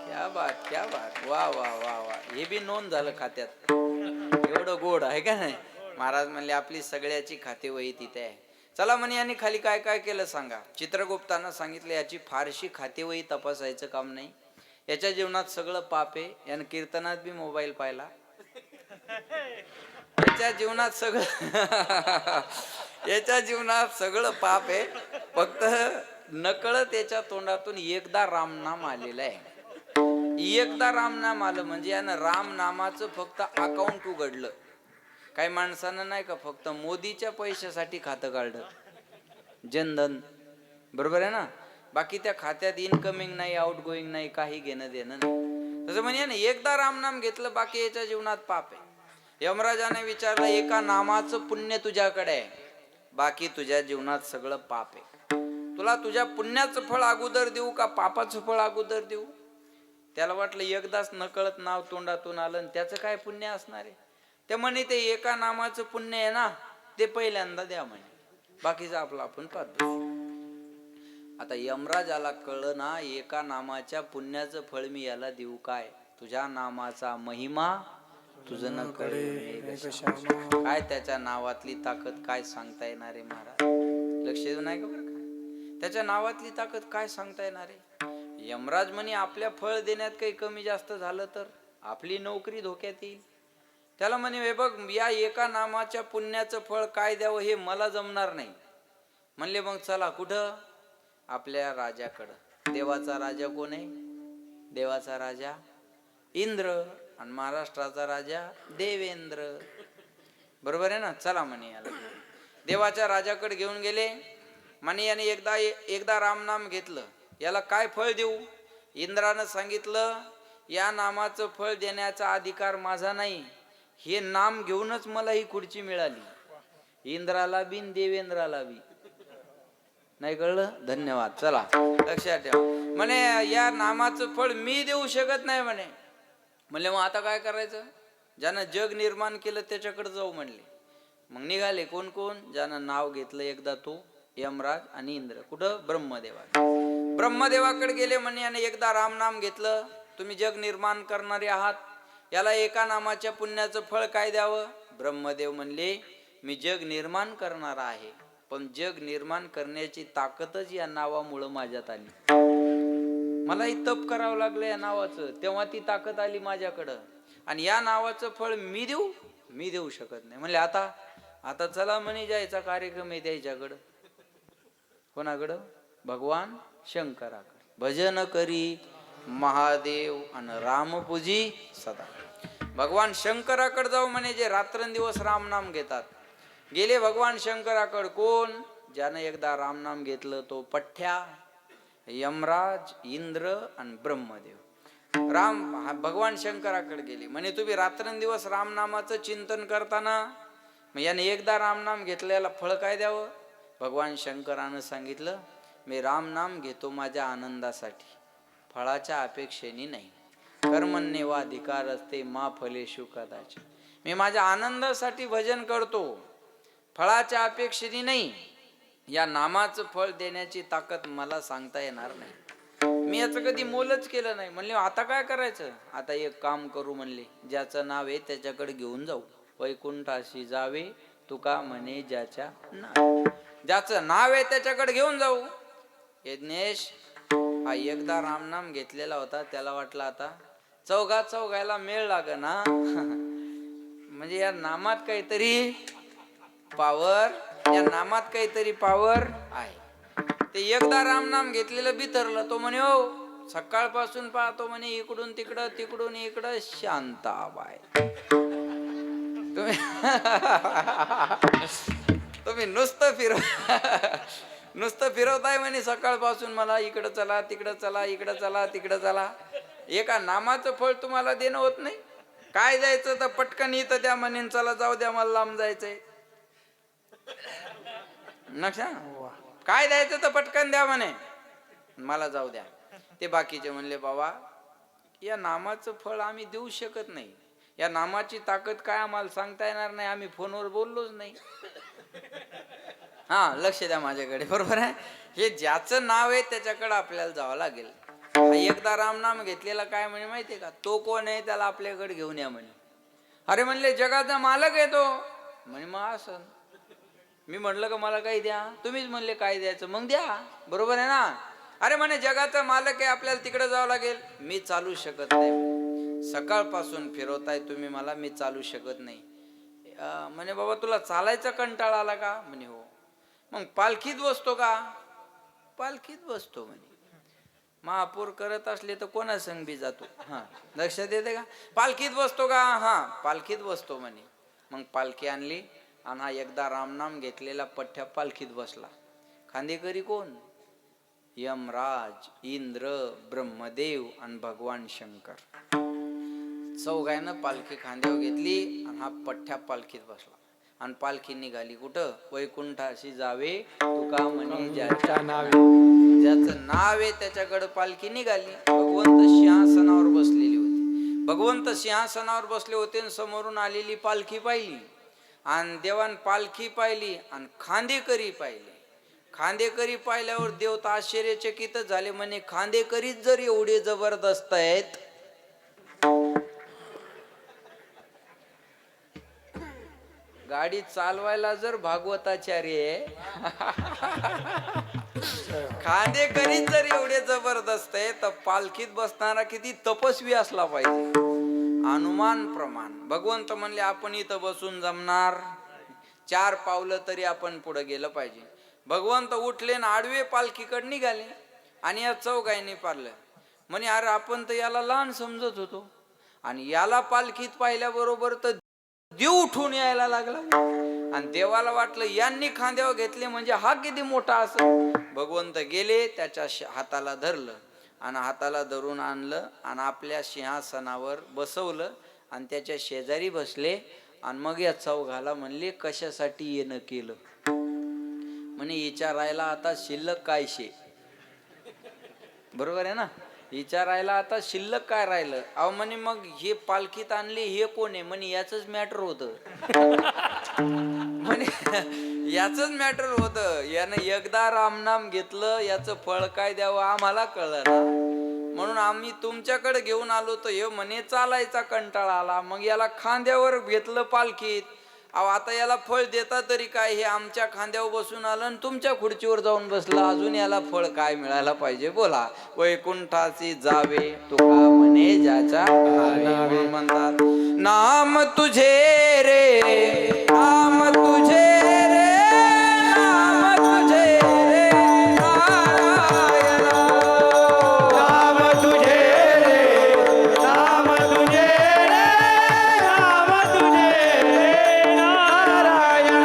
क्या बात, क्या बात, वा वा वा वा. हे बी नोंद झालं खात्यात, एवढं गोड आहे का नाही. महाराज म्हणले, आपली सगळ्याची खातेवही तिथे आहे. चला म्हणे, यांनी खाली काय काय केलं सांगा. चित्रगुप्तानं सांगितलं, याची फारशी खातेवही तपासायचं काम नाही, याच्या जीवनात सगळं पाप आहे. यानं कीर्तनात बी मोबाईल पाहिला, याच्या जीवनात सगळं पाप आहे. फक्त नकळत याच्या तोंडातून एकदा रामनाम आलेलं आहे. एकदा रामनाम आलं म्हणजे यानं रामनामाचं फक्त अकाउंट उघडलं. काही माणसानं नाही का फक्त मोदीच्या पैशासाठी खातं काढलं, जनधन. बरोबर आहे ना. बाकी त्या खात्यात इनकमिंग नाही, आउट गोईंग नाही, काही घेणं देणं नाही. तसं म्हणजे ना, एकदा रामनाम घेतलं बाकी याच्या जीवनात पाप आहे. यमराजाने विचारलं, एका नामाचं पुण्य तुझ्याकडे आहे, बाकी तुझ्या जीवनात सगळं पाप आहे. तुला तुझ्या पुण्याचं फळ अगोदर देऊ का पापाचं फळ अगोदर देऊ? त्याला वाटलं एकदाच नकळत नाव तोंडातून आलं, त्याचं काय पुण्य असणार आहे. ते म्हणे ते एका नामाचं पुण्य आहे ना, ते पहिल्यांदा द्या म्हणे, बाकीचं आपलं आपण पाहतो. आता यमराजाला कळलं ना, एका नामाच्या पुण्याचं फळ मी याला देऊ काय? तुझ्या नामाचा महिमा तुझं न कळे काय, त्याच्या नावातली ताकद काय सांगता येणार आहे महाराज. लक्ष देऊ नाही का बरं का? त्याच्या नावातली ताकद काय सांगता येणार आहे. यमराज म्हणे आपल्या फळ देण्यात काही कमी जास्त झालं तर आपली नोकरी धोक्यात येईल. त्याला म्हणे, हे बघ, या एका नामाच्या पुण्याचं फळ काय द्यावं हे मला जमणार नाही. म्हणले मग चला कुठं? आपल्या राजाकडं. देवाचा राजा कोण आहे? देवाचा राजा इंद्र आणि महाराष्ट्राचा राजा देवेंद्र. बरोबर आहे ना. चला म्हणे याला देवाच्या राजाकडे घेऊन गेले. म्हणे याने एकदा रामनाम घेतलं, याला काय फळ देऊ? इंद्रानं सांगितलं, या नामाचं फळ देण्याचा अधिकार माझा नाही, हे नाम घेऊनच मला ही खुर्ची मिळाली. इंद्राला बी देवेंद्राला बी. नाही कळलं? धन्यवाद. चला लक्षात ठेवा. म्हणे या नामाचं फळ मी देऊ शकत नाही म्हणे. म्हणले मग आता काय करायचं? ज्यानं जग निर्माण केलं त्याच्याकडे जाऊ म्हणले. मग निघाले कोण कोण? ज्यानं नाव घेतलं एकदा तो यमराज आणि इंद्र. कुठं? ब्रह्मदेवा. ब्रह्मदेवाकडे गेले. म्हणे याने एकदा रामनाम घेतलं, तुम्ही जग निर्माण करणारे आहात, याला एका नामाच्या पुण्याचं फळ काय द्यावं? ब्रह्मदेव म्हणले, मी जग निर्माण करणार आहे, पण जग निर्माण करण्याची ताकदच या नावामुळं माझ्यात आली. मलाही तप करावं लागलं या नावाचं, तेव्हा ती ताकद आली माझ्याकडं. आणि या नावाचं फळ मी देऊ शकत नाही. म्हणले आता चला म्हणे, जायचा कार्यक्रम आहे त्याच्याकडं. कोणाकडं? भगवान शंकराकडे. भजन करी महादेव आणि रामपूजी सदा. भगवान शंकराकडे जाऊ म्हणे, जे रात्रंदिवस रामनाम घेतात. गेले भगवान शंकराकडे. कोण? ज्यानं एकदा रामनाम घेतलं तो पठ्ठ्या, यमराज, इंद्र आणि ब्रह्मदेव. भगवान शंकराकडे गेले. म्हणे तुम्ही रात्रंदिवस रामनामाचं चिंतन करताना, मग याने एकदा रामनाम घेतलेला फळ काय द्यावं? भगवान शंकरानं सांगितलं, मी रामनाम घेतो माझ्या आनंदासाठी, फळाच्या अपेक्षेने नाही. कर्मण्येवाधिकार असते मा फलेषु कदाचित. मी माझ्या आनंदासाठी भजन करतो, फळाच्या अपेक्षेने नाही. या नामाचं फळ देण्याची ताकद मला सांगता येणार नाही. मी याचं कधी मोलच केलं नाही. म्हणले आता काय करायचं? आता एक काम करू म्हणले, ज्याचं नाव आहे त्याच्याकडे घेऊन जाऊ. वैकुंठाशी जावे तुका म्हणे ज्याच्या नाव. ज्याचं नाव आहे त्याच्याकडे घेऊन जाऊ. यज्ञेश हा एकदा रामनाम घेतलेला होता, त्याला वाटलं आता चौघायला मेळ लाग ना. म्हणजे या नामात काहीतरी पावर, या नामात काहीतरी पावर आहे. ते एकदा रामनाम घेतलेलं बिथरलं. तो म्हणे, हो सकाळपासून पाहतो म्हणे, इकडून तिकडं तिकडून इकडं शांताबाई. तुम्ही नुसतं फिरवताय म्हणे सकाळपासून, मला इकडं चला तिकडं चला, इकडं चला तिकडं चला. एका नामाचं फळ तुम्हाला देणं होत नाही. काय जायचं तर पटकन इथं द्या म्हणे, चला जाऊ द्या मला लांब जायचंय. नक्षा काय द्यायचं तर पटकन द्या म्हणे, मला जाऊ द्या. ते बाकीचे म्हणले, बाबा या नामाचं फळ आम्ही देऊ शकत नाही, या नामाची ताकद काय आम्हाला सांगता येणार नाही, आम्ही फोनवर बोललोच नाही. हा लक्ष द्या माझ्याकडे. बरोबर आहे. हे ज्याचं नाव आहे त्याच्याकडे आपल्याला जावं लागेल. एकदा रामनाम घेतलेला काय म्हणे माहितीये का? तो कोण आहे त्याला आपल्याकडे घेऊन या म्हणे. अरे म्हणले जगाचा मालक आहे तो. म्हणे मग असं मी म्हटलं का मला काही द्या, तुम्हीच म्हणले काय द्यायचं, मग द्या. बरोबर आहे ना. अरे म्हणे जगाचा मालक आहे, आपल्याला तिकडे जावं लागेल. मी चालू शकत नाही, सकाळपासून फिरवताय तुम्ही मला, मी चालू शकत नाही. म्हणे बाबा तुला चालायचा कंटाळा आला का? म्हणे हो. मग पालखीत बसतो का? पालखीत बसतो म्हणे. महापूर करत असले तर कोणा संग बी जातो. हा लक्षात येते का? पालखीत बसतो का? हा पालखीत बसतो म्हणे. मग पालखी आणली आणि हा एकदा रामनाम घेतलेला पठ्ठ्या पालखीत बसला. खांदेकरी कोण? यमराज, इंद्र, ब्रह्मदेव आणि भगवान शंकर चौघांना पालखी खांद्यावर घेतली आणि हा पठ्ठ्या पालखीत बसला आणि पालखी निघाली कुठं? वैकुंठाशी जावे तुका म्हणे ज्याच्या नावे. ज्याचं नाव आहे त्याच्याकडे पालखी निघाली. भगवंत सिंहासनावर बसलेली होती. भगवंत सिंहासनावर बसले होते आणि समोरून आलेली पालखी पाहिली आणि देवान पालखी पाहिली आणि खांदेकरी पाहिले. खांदेकरी पाहिल्यावर देवता आश्चर्यचकित झाले. म्हणे खांदेकरीच जर एवढे जबरदस्त आहेत गाडी चालवायला जर भागवताचार्य खांदेकरीच जर एवढे जबरदस्त आहे तर पालखीत बसणारा किती तपस्वी असला पाहिजे. अनुमान प्रमाण भगवंत म्हणले आपण इथं बसून जमणार 4 पावलं तरी आपण पुढे गेलं पाहिजे. भगवंत उठले ना आडवे पालखीकडे निघाले आणि या चौघांनी पारलं. म्हणे अरे आपण तर याला लहान समजत होतो आणि याला पालखीत पाहिल्याबरोबर तर देव उठून यायला लागला आणि देवाला वाटलं यांनी खांद्यावर घेतले म्हणजे हा किती मोठा असं. भगवंत गेले त्याच्या हाताला धरलं आणि हाताला धरून आणलं आणि आपल्या सिंहासनावर बसवलं आणि त्याच्या शेजारी बसले आणि मग या चौघाला म्हणले कशासाठी येणं केलं? म्हणे विचारायला आता शिल्लक काय शे. बरोबर आहे ना, विचारायला आता शिल्लक काय राहिलं? अहो म्हणे मग हे पालखीत आणले हे कोण आहे? म्हणे याचंच मॅटर होतं. म्हणे याचंच मॅटर होतं. यानं एकदा रामनाम घेतलं याचं फळ काय द्यावं आम्हाला कळलं ना, म्हणून आम्ही तुमच्याकडे घेऊन आलो. तर हे म्हणे चालायचा कंटाळा आला मग याला खांद्यावर घेतलं पालखीत. अहो आता याला फळ देता तरी काय? हे आमच्या खांद्यावर बसून आलं आणि तुमच्या खुर्चीवर जाऊन बसला. अजून याला फळ काय मिळायला पाहिजे? बोला. वैकुंठाची जावे तुका म्हणे ज्याच्या नावे. म्हणतात नाम तुझे रे नाम तुझे रे नाम तुझे रे नारायण. नाम तुझे रे नाम तुझे रे नाम तुझे रे नारायण.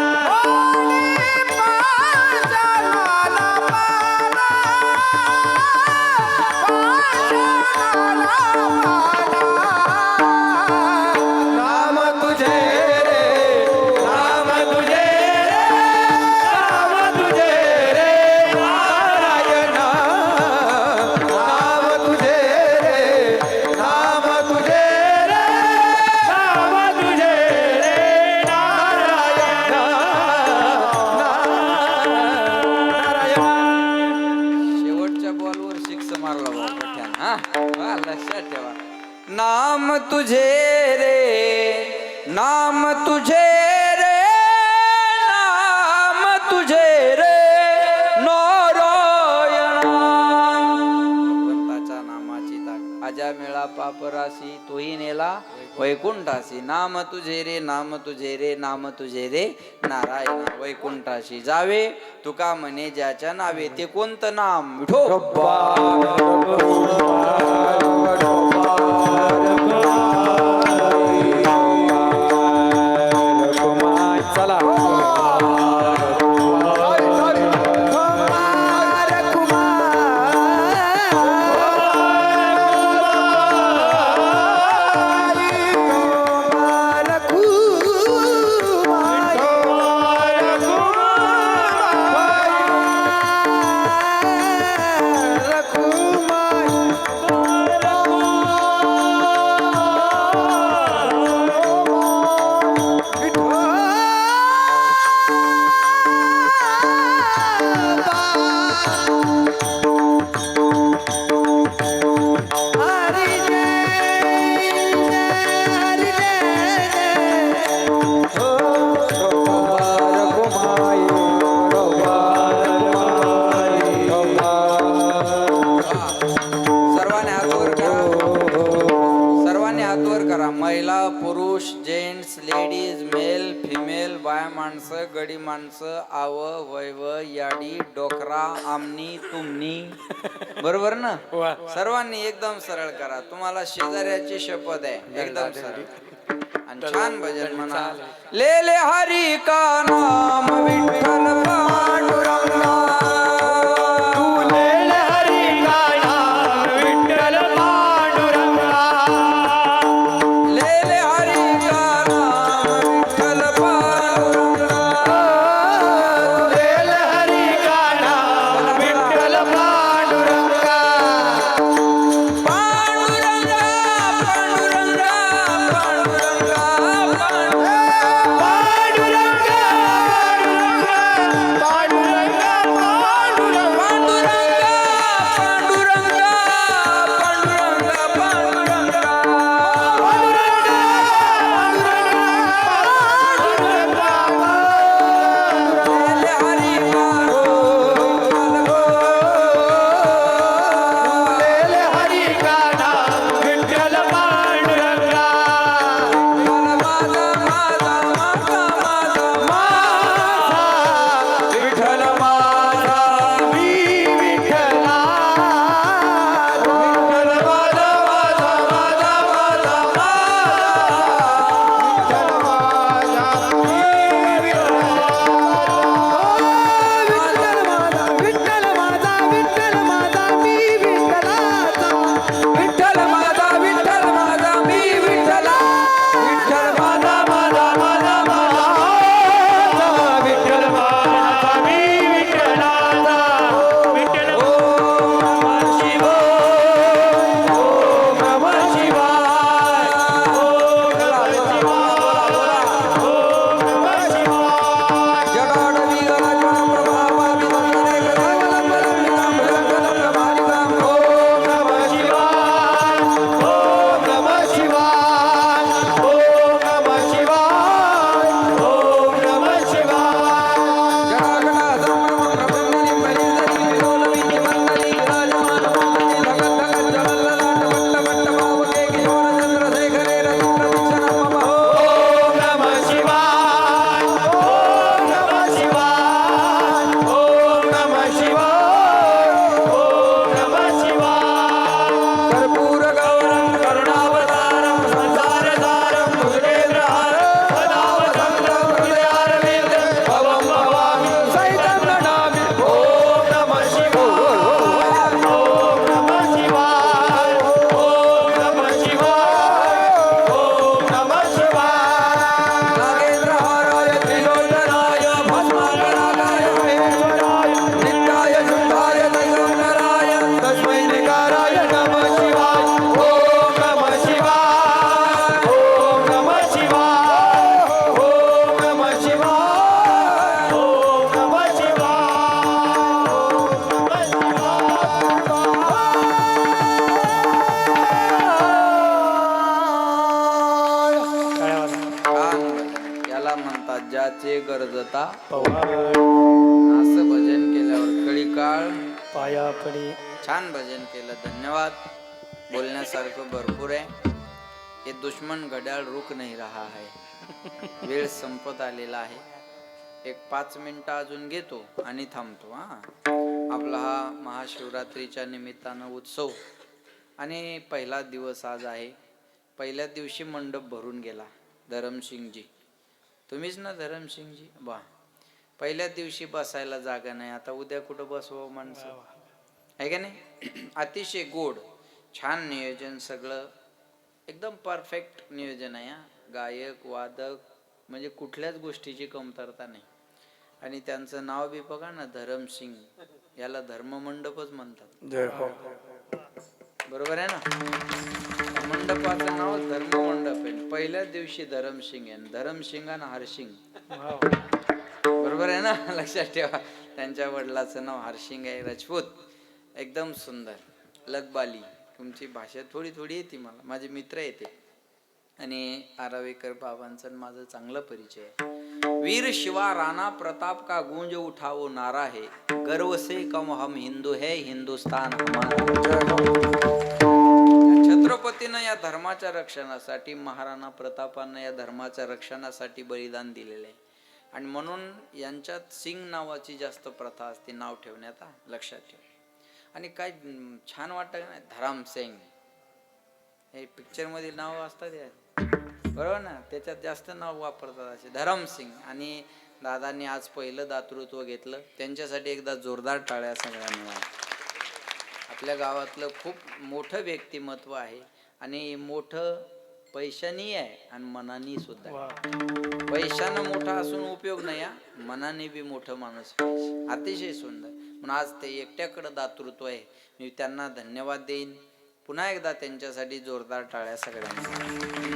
नाम तुझे रे नाम तुझे रे नाम तुझे रे नारायण. नाम तुझे रे नाम तुझे रे नाम तुझे रे नारायण. शेवटच्या बॉलवर 6 मारला बाबा त्यानं. हा लक्षात ठेवा. नाम तुझे रे नाम तुझे रे नाम तुझे रे नारायण. भगवंताच्या नामाची ताक आजा मेळा पापराशी तोही नेला वैकुंठाशी. नाम तुझे रे नाम तुझे रे नाम तुझे रे नारायण. वैकुंठाशी जावे तुका म्हणे ज्याच्या नावे. ते कोणतं नाम? विठो. चला महिला पुरुष जेंट्स लेडीज मेल फिमेल बाया माणसं गडी माणसं आव वैव याडी डोकरा आमनी तुमनी. बरोबर ना? सर्वांनी एकदम सरळ करा. तुम्हाला शेजाऱ्याची शपथ आहे. एकदम सरळ आणि छान भजन म्हणा. ले हरी का नाम विठ्ठल पांडुरंगा. तू ले वाचे गरजता पवार असं भजन केल्यावर कळी काळ पाया पडी. छान भजन केलं, धन्यवाद. बोलण्यासारखं भरपूर आहे. हे दुश्मन घड्याळ रुक नाही रहा है. वेळ संपत आलेला आहे. एक 5 मिनिटं अजून घेतो आणि थांबतो. आपला हा महाशिवरात्रीच्या निमित्तानं उत्सव आणि पहिला दिवस आज आहे. पहिल्या दिवशी मंडप भरून गेला. धरमसिंगजी तुम्हीच ना? धरमसिंगजी बा, पहिल्या दिवशी बसायला जागा नाही, आता उद्या कुठं बसवा माणसं, आहे का नाही? अतिशय गोड छान नियोजन, सगळं एकदम परफेक्ट नियोजन आहे. गायक वादक म्हणजे कुठल्याच गोष्टीची कमतरता नाही. आणि त्यांचं नाव बी बघा ना, धरमसिंग. याला धर्ममंडपच म्हणतात. जय हो. बरोबर आहे ना? मंडपाचं नाव धर्ममंडप आहे. पहिल्याच दिवशी धरमसिंग आहे. धरमसिंग आणि हरसिंग, बरोबर आहे ना? लक्षात ठेवा. त्यांच्या वडिलाचं नाव हरसिंग आहे, राजपूत. एकदम सुंदर लगबाली. तुमची भाषा थोडी थोडी येते मला, माझे मित्र येते. आणि आरावेकर बाबांचा माझा चांगला परिचय आहे. वीर शिवा राणा प्रताप का गूंज उठावो नारा है, गर्व से कम हम हिंदू है, हिंदुस्तान हमारा. छत्रपतीनं या धर्माच्या रक्षणासाठी, महाराणा प्रतापानं या धर्माच्या रक्षणासाठी बलिदान दिलेले आहे. आणि म्हणून यांच्यात सिंग नावाची जास्त प्रथा असते नाव ठेवण्यात, लक्षात ठेव. आणि काय छान वाटतं ना, धरम सिंग हे पिक्चर मध्ये नाव असतात बरोबर ना, त्याच्यात जास्त नाव वापरतात असे, धरमसिंग. आणि दादांनी आज पहिलं दातृत्व घेतलं, त्यांच्यासाठी एकदा जोरदार टाळ्या सगळ्यांना. आपल्या गावातलं खूप मोठं व्यक्तिमत्व आहे आणि मोठं पैशानी आहे आणि मनानी सुद्धा. पैशानं मोठा असून उपयोग नाही, मनाने बी मोठं माणूस पाहिजे. अतिशय सुंदर. म्हणून आज ते एकट्याकडं दातृत्व आहे. मी त्यांना धन्यवाद देईन. पुन्हा एकदा त्यांच्यासाठी जोरदार टाळ्या सगळ्यांना.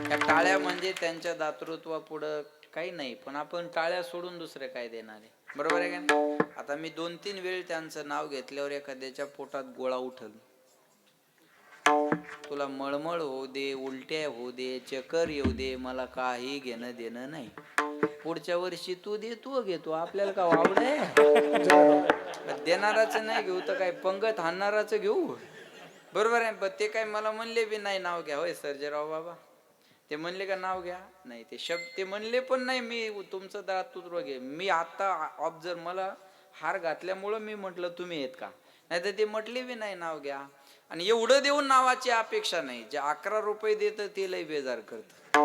या टाळ्या म्हणजे त्यांच्या दातृत्वापुढं काही नाही, पण आपण टाळ्या सोडून दुसरे काय देणार आहे, बरोबर आहे का? आता मी 2-3 वेळ त्यांचं नाव घेतल्यावर एखाद्याच्या पोटात गोळा उठल. तुला मळमळ होऊ दे, उलट्या होऊ दे, चक्कर येऊ दे, मला काही घेणं देणं नाही. पुढच्या वर्षी तू दे, तू घेतो, आपल्याला का वावड आहे? देणाराचं नाही घेऊ तर काय पंगत हाणणाराचं घेऊ, बरोबर आहे? ते काय मला म्हणले बी नाही नाव घ्या. होय सर्जेराव बाबा, ते म्हणले का नाव घ्या? नाही, ते शब्द ते म्हणले पण नाही मी तुमचं दातृत्व घे. मी आता ऑब्झर्व, मला हार घातल्यामुळं मी म्हटलं तुम्ही येत का, नाही तर ते म्हटले बी नाही नाव घ्या. आणि एवढं देऊन नावाची अपेक्षा नाही. जे 11 रुपये देत ते लय बेजार करत.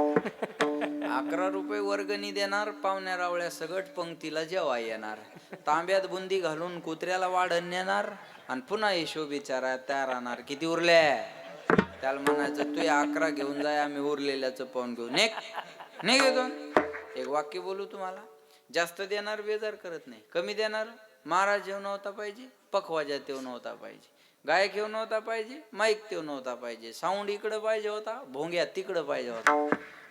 11 रुपये वर्गणी देणार, पाहुण्या रावळ्या सगट पंक्तीला जेवा येणार, तांब्यात बुंदी घालून कुत्र्याला वाढण नेणार आणि पुन्हा हिशोब विचारा तयार राहणार. किती उरल्या? त्याला म्हणायचं तू 11 घेऊन जाय, आम्ही उरलेल्याचं पाहून घेऊ. नाही घेतो. एक वाक्य बोलू तुम्हाला, जास्त देणार बेजार करत नाही, कमी देणार. महाराज येऊ नव्हता पाहिजे, पखवाजा तेव नव्हता पाहिजे, गायक येऊ नव्हता पाहिजे, माईक तेव नव्हता पाहिजे, साऊंड इकडं पाहिजे होता, भोंग्या तिकडं पाहिजे होता.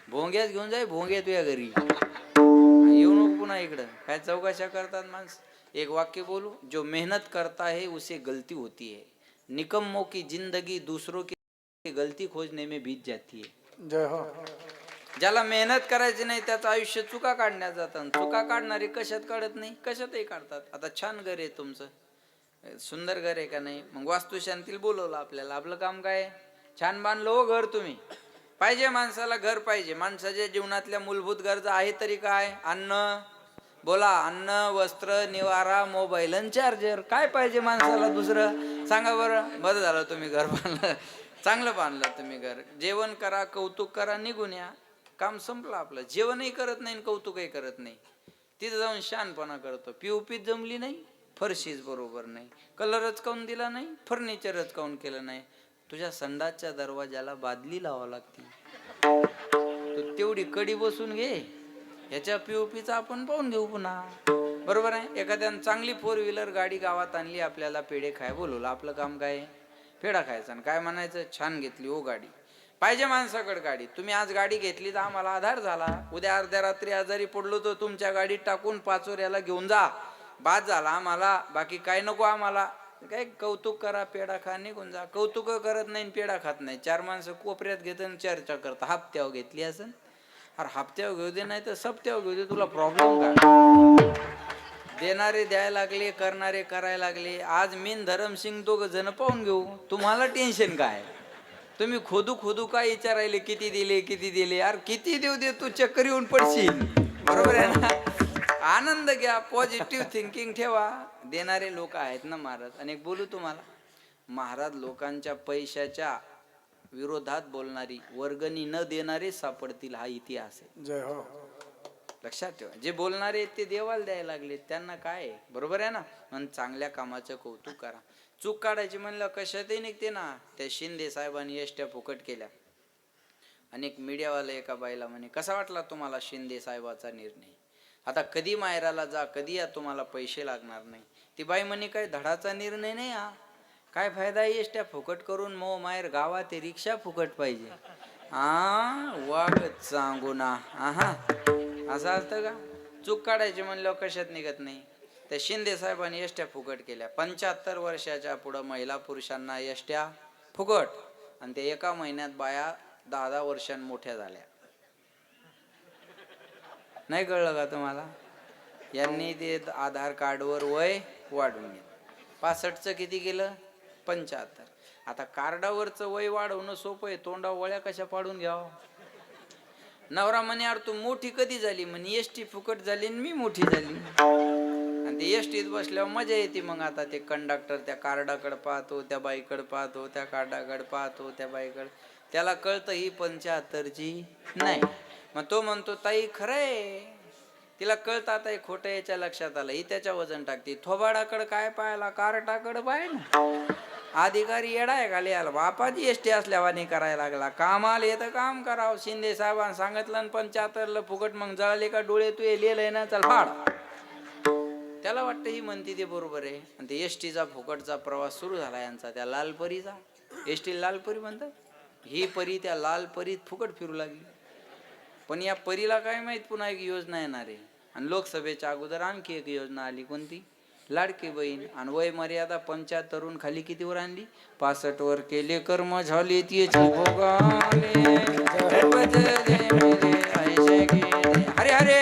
भोंग्यात घेऊन जाय, भोंग्या तुझ्या घरी येऊ नको पुन्हा इकडं. काय चौकशा करतात माणसं. एक वाक्य बोलू, जो मेहनत करता है उसे गलती होती है, निकम्मों की जिंदगी दूसरों की गलती खोजने में बीत जाती है. जय हो. ज्याला मेहनत करायची नाही त्याचं आयुष्य चुका काढण्यात जातं. चुका काढणारे कशात काढत नाही, कशातही काढतात. आता छान घर आहे तुमचं, सुंदर घर आहे का नाही? मग वास्तुशांतील बोलवलं आपल्याला. आपलं काम काय? छान बांधलं हो घर तुम्ही. पाहिजे माणसाला घर पाहिजे. माणसाच्या जीवनातल्या मूलभूत गरजा आहे तरी काय? अन्न, बोला, अन्न, वस्त्र, निवारा, मोबाईल आणि चार्जर. काय पाहिजे माणसाला दुसरं? सांगा बरं. बरं झालं तुम्ही घर बांधलं, चांगलं बांधलं तुम्ही घर. जेवण करा, कौतुक करा, निघून या. काम संपलं आपलं. जेवणही करत नाही, कौतुकही करत नाही, तिथं जाऊन शानपणा करतो. पीओपीत जमली नाही, फरशीच बरोबर नाही, कलरच काऊन दिला नाही, फर्निचरच काऊन केलं नाही. तुझ्या संडासच्या दरवाजाला बादली लावावं लागते, तू तेवढी कडी बसून घे. ह्याच्या पीओपीचा आपण पाहून घेऊ पुन्हा, बरोबर आहे? एखाद्यानं चांगली 4 व्हीलर गाडी गावात आणली, आपल्याला पेढे खाय बोलवलं. आपलं काम काय? पेढा खायचा आणि काय म्हणायचं? छान घेतली हो गाडी. पाहिजे माणसाकडे गाडी. तुम्ही आज गाडी घेतली तर आम्हाला आधार झाला. उद्या अर्ध्या रात्री आजारी पडलो तर तुमच्या गाडीत टाकून 5 वर्याला घेऊन जा, बाद झाला आम्हाला. बाकी काय नको आम्हाला. काय कौतुक करा, पेढा खा, निघून जा. कौतुक करत नाही, पेढा खात नाही. 4 माणसं कोपऱ्यात घेत चर्चा करता. हप्त्यावर घेतली असं अरे हप्त्यावर घेऊ दे नाही तर सप्त्यावर घेऊ दे, तुला प्रॉब्लेम काय? देणारे द्यायला लागले, करणारे करायला लागले. आज मीन धरमसिंग दोघ जण पाहून घेऊ, तुम्हाला टेन्शन काय? तुम्ही खोदू काय विचारायले किती दिले किती दिले? यार किती देऊ दे, तू चक्कर येऊन पडशील. बरोबर आहे ना? आनंद घ्या, पॉझिटिव्ह थिंकिंग ठेवा. देणारे लोक आहेत ना महाराज. आणि एक बोलू तुम्हाला, महाराज लोकांच्या पैशाच्या विरोधात बोलणारी, वर्गणी न देणारे सापडतील, हा इतिहास आहे. जय हो. लक्षात ठेवा, जे बोलणारे ते देवाला द्यायला लागले, त्यांना काय आहे? बरोबर आहे ना? म्हणून चांगल्या कामाचं कौतुक करा. चूक काढायची म्हणलं कशातही निघते ना. त्या शिंदे साहेबांनी एसट्या फुकट केल्या. अनेक मीडियावाले एका बाईला म्हणे, कसा वाटला तुम्हाला शिंदे साहेबाचा निर्णय? आता कधी मायराला जा, कधी या, तुम्हाला पैसे लागणार नाही. ती बाई म्हणे, काय धडाचा निर्णय नाही हा, काय फायदा एसट्या फुकट करून, मो मायर गावात रिक्षा फुकट पाहिजे. वागत सांगू ना. असं असतं का? चूक काढायची म्हणल्यावर कशात निघत नाही. त्या शिंदे साहेबांनी एसट्या फुकट केल्या. 75 वर्षाच्या पुढं महिला पुरुषांना एसट्या फुकट. आणि ते एका महिन्यात बाया 10 वर्षां मोठ्या झाल्या. नाही कळलं का तुम्हाला? यांनी ते आधार कार्डवर वय वाढवून घेतलं. 65चं किती केलं? 75. आता कार्डावरचं वय वाढवणं सोपं आहे, तोंडा वळ्या कशा पाडून घ्यावं? नवरा म्हणे, यार तू मोठी कधी झाली? म्हणे एसटी फुकट झाली आणि मी मोठी झाली. आणि ते एसटीत बसल्यावर मजा येते. मग आता ते कंडक्टर त्या कार्डाकडे पाहतो, त्या बाईकडे पाहतो, त्या कार्डाकडे पाहतो, त्या बाईकडे. त्याला कळतं ही 75ची नाही. मग तो म्हणतो, ताई खरंय. तिला कळतं आता हे खोटं, याच्या लक्षात आलं. ही त्याच्या वजन टाकते. थोबाडाकडे काय पाहायला, कार्डाकडे पाय ना. अधिकारी येडाय का लिहायला? बापाची एसटी असल्यावानी करायला लागला. काम आले तर काम करावं. शिंदे साहेबांनी सांगितलं 75ला फुकट, मग जळाले का डोळे? तू लिहिलंय ना, चल फाड. त्याला वाटतं ही म्हणते ते बरोबर आहे. आणि ते एसटीचा फुकटचा प्रवास सुरू झाला यांचा, त्या लालपरीचा. एसटी लालपरी म्हणतात. ही परी त्या लालपरीत फुकट फिरू लागली. पण या परीला काय माहित पुन्हा एक योजना येणार आहे. आणि लोकसभेच्या अगोदर आणखी एक योजना आली. कोणती? लाडकी बहीण. आणि वय मर्यादा 75 खाली कितीवर आणली? 65 वर केले कर्म झाले तिचे भोगाले. अरे अरे,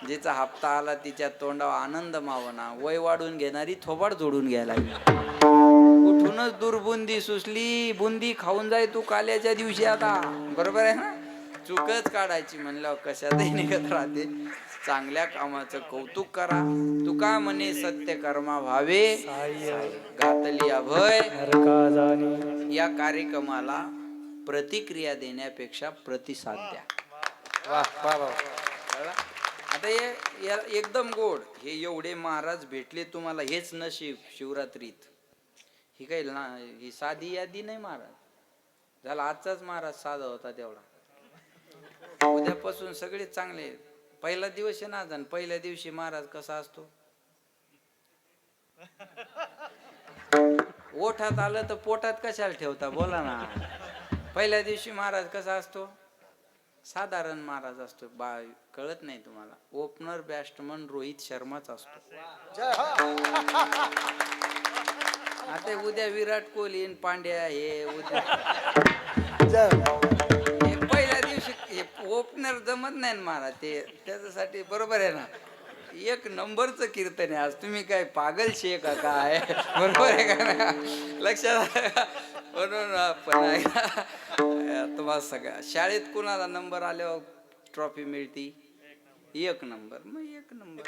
जिचा हप्ता आला तिच्या तोंडावर आनंद मावना. वय वाढून घेणारी थोबाड जोडून घ्यायला लागली. कुठूनच दुर्बुंदी सुचली. बुंदी खाऊन जाय तू काल्याच्या दिवशी आता. बरोबर आहे ना? चूकच काढायची म्हणल्यावर कशातही निघत राहते. चांगल्या कामाचं कौतुक करा. तू का म्हणे, सत्य कर्मा व्हावे घातली अभय. या कार्यक्रमाला प्रतिक्रिया देण्यापेक्षा प्रतिसाद द्या. आता हे एकदम गोड. हे एवढे महाराज भेटले तुम्हाला, हेच नशीब शिवरात्रीत. ही काही ही साधी यादी नाही महाराज. झाला आजचाच महाराज साधा होता तेवढा. उद्यापासून सगळे चांगले. पहिला दिवस आहे ना आज. पहिल्या दिवशी महाराज कसा असतो? ओठात आलं तर पोटात कशाला ठेवता? बोला ना. पहिल्या दिवशी महाराज कसा असतो? साधारण महाराज असतो. कळत नाही तुम्हाला? ओपनर बॅट्समन रोहित शर्माच असतो. आता उद्या विराट कोहली पांड्या हे उद्या पहिल्या दिवशी ओपनर जमत नाही महाराज. ते त्याच्यासाठी बरोबर आहे ना. 1 नंबरचं कीर्तन आहे आज. तुम्ही काय पागल शे का काय? बरोबर आहे का ना? लक्षात. म्हणून पण तुम्हाला सगळ्या शाळेत कुणाला नंबर आल्यावर ट्रॉफी मिळती? 1 नंबर. मग 1 नंबर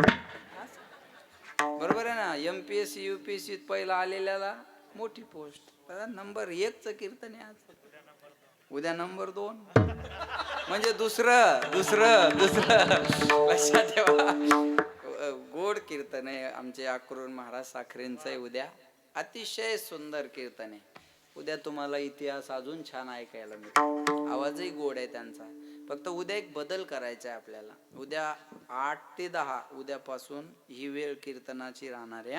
बरोबर आहे ना. MPSC UPSC पहिला आलेल्याला मोठी पोस्ट. नंबर 1चं कीर्तन आहे आज. उद्या नंबर 2 म्हणजे दुसरं. लक्षात ठेवा. गोड कीर्तन आहे आमचे अक्रूर महाराज साखरेंचं आहे उद्या. अतिशय सुंदर कीर्तन आहे. उद्या तुम्हाला इतिहास अजून छान ऐकायला मिळतो. आवाजही गोड आहे त्यांचा. फक्त उद्या एक बदल करायचा आहे आपल्याला. उद्या 8 ते 10 उद्यापासून ही वेळ कीर्तनाची राहणार आहे.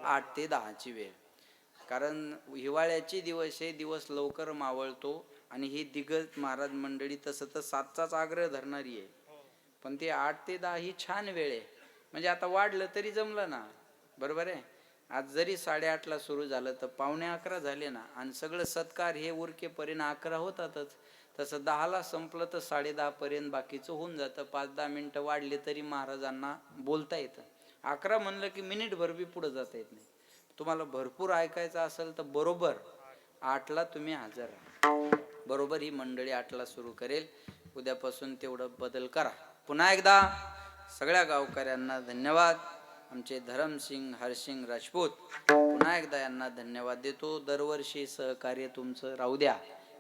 8 ते 10ची वेळ. कारण हिवाळ्याची दिवस हे दिवस लवकर मावळतो. आणि ही दिग्गज महाराज मंडळी तसं तर 7चाच आग्रह धरणारी आहे. पण ते 8 ते 10 ही छान वेळ आहे. म्हणजे आता वाढलं तरी जमलं ना. बरोबर आहे. आज जरी 8:30ला सुरू झालं तर 11:45 झाले ना. आणि सगळं सत्कार हे उरकेपर्यंत 11 होतातच. तसं 10ला संपलं तर 10:30 पर्यंत बाकीचं होऊन जातं. 5-10 मिनिटं वाढले तरी महाराजांना बोलता येतं. 11 म्हणलं की मिनिटभर बी पुढे जाता येत नाही. तुम्हाला भरपूर ऐकायचं असेल तर बरोबर 8ला तुम्ही हजर राहा. बरोबर ही मंडळी 8ला सुरू करेल. उद्यापासून तेवढं बदल करा. पुन्हा एकदा सगळ्या गावकऱ्यांना धन्यवाद. आमचे धरमसिंग हरसिंग राजपूत पुन्हा एकदा यांना धन्यवाद देतो. दरवर्षी सहकार्य तुमचं राहू द्या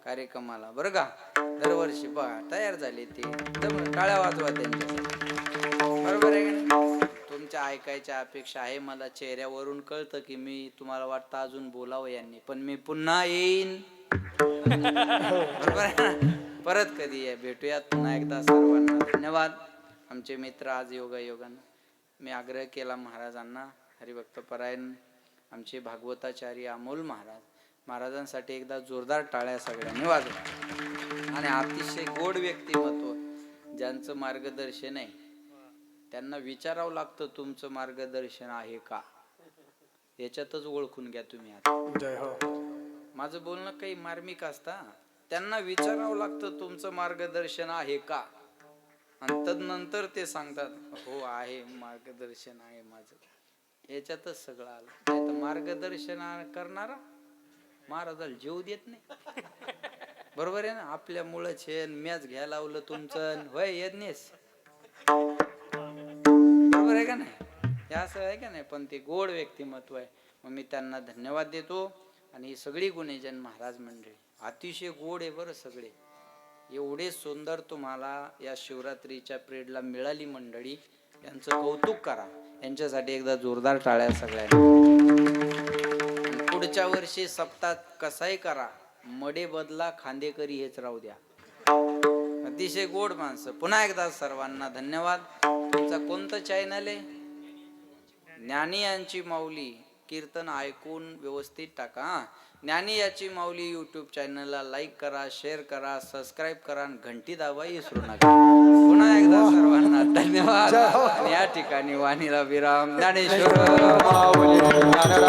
कार्यक्रमाला बरं का. दरवर्षी बघा तयार झाले ते टाळ्या वाजवा त्यांच्यासाठी. बरोबर आहे का नाही? तुमच्या ऐकायच्या अपेक्षा आहे. मला चेहऱ्यावरून कळतं की मी तुम्हाला वाटतं अजून बोलावं यांनी, पण मी पुन्हा येईन. बरोबर आहे ना. परत कधी भेटूयात. पुन्हा एकदा सर्वांना धन्यवाद. आमचे मित्र आज योगायोगानं मी आग्रह केला महाराजांना, हरिभक्त परायण आमचे भागवताचार्य अमोल महाराजांसाठी एकदा जोरदार टाळ्या सगळ्यांनी वाजवा. आणि अतिशय गोड व्यक्तिमत्व ज्यांचं मार्गदर्शन आहे त्यांना विचारावं लागतं तुमचं मार्गदर्शन आहे का. याच्यातच ओळखून घ्या तुम्ही. आता माझं बोलणं काही मार्मिक असता. त्यांना विचारावं लागतं तुमचं मार्गदर्शन आहे का, आणि तदनंतर ते सांगतात हो आहे मार्गदर्शन आहे माझं. याच्यातच सगळं आलं. नाही तर मार्गदर्शन करणारा महाराजाला जीव देत नाही. बरोबर आहे ना. आपल्या मुळच हे मॅच घ्यायला लावलं तुमचं होय यज्ञेश. बरोबर आहे का नाही. हे असं आहे का नाही. पण ते गोड व्यक्तिमत्व आहे. मग मी त्यांना धन्यवाद देतो. आणि ही सगळी गुणीजन महाराज मंडळी अतिशय गोड आहे बरं. सगळे एवढे सुंदर तुम्हाला या शिवरात्रीच्या पिरियडला मिळाली मंडळी. यांचं कौतुक करा. यांच्यासाठी एकदा जोरदार टाळ्या सगळ्यांनी. पुढच्या वर्षी सप्ताह कसाही करा, मडे बदला खांदेकरी हेच राहू द्या. अतिशय गोड माणसं. पुन्हा एकदा सर्वांना धन्यवाद. तुमचा कोणतं चॅनल आहे? ज्ञानी यांची माऊली. कीर्तन ऐकून व्यवस्थित टाका. ज्ञानी याची माऊली यूट्यूब चॅनलला लाईक करा, शेअर करा, सबस्क्राईब करा आणि घंटी दाबा विसरू नका. पुन्हा एकदा सर्वांना धन्यवाद. या ठिकाणी वाणीला विराम. ज्ञानेश्वर माऊली.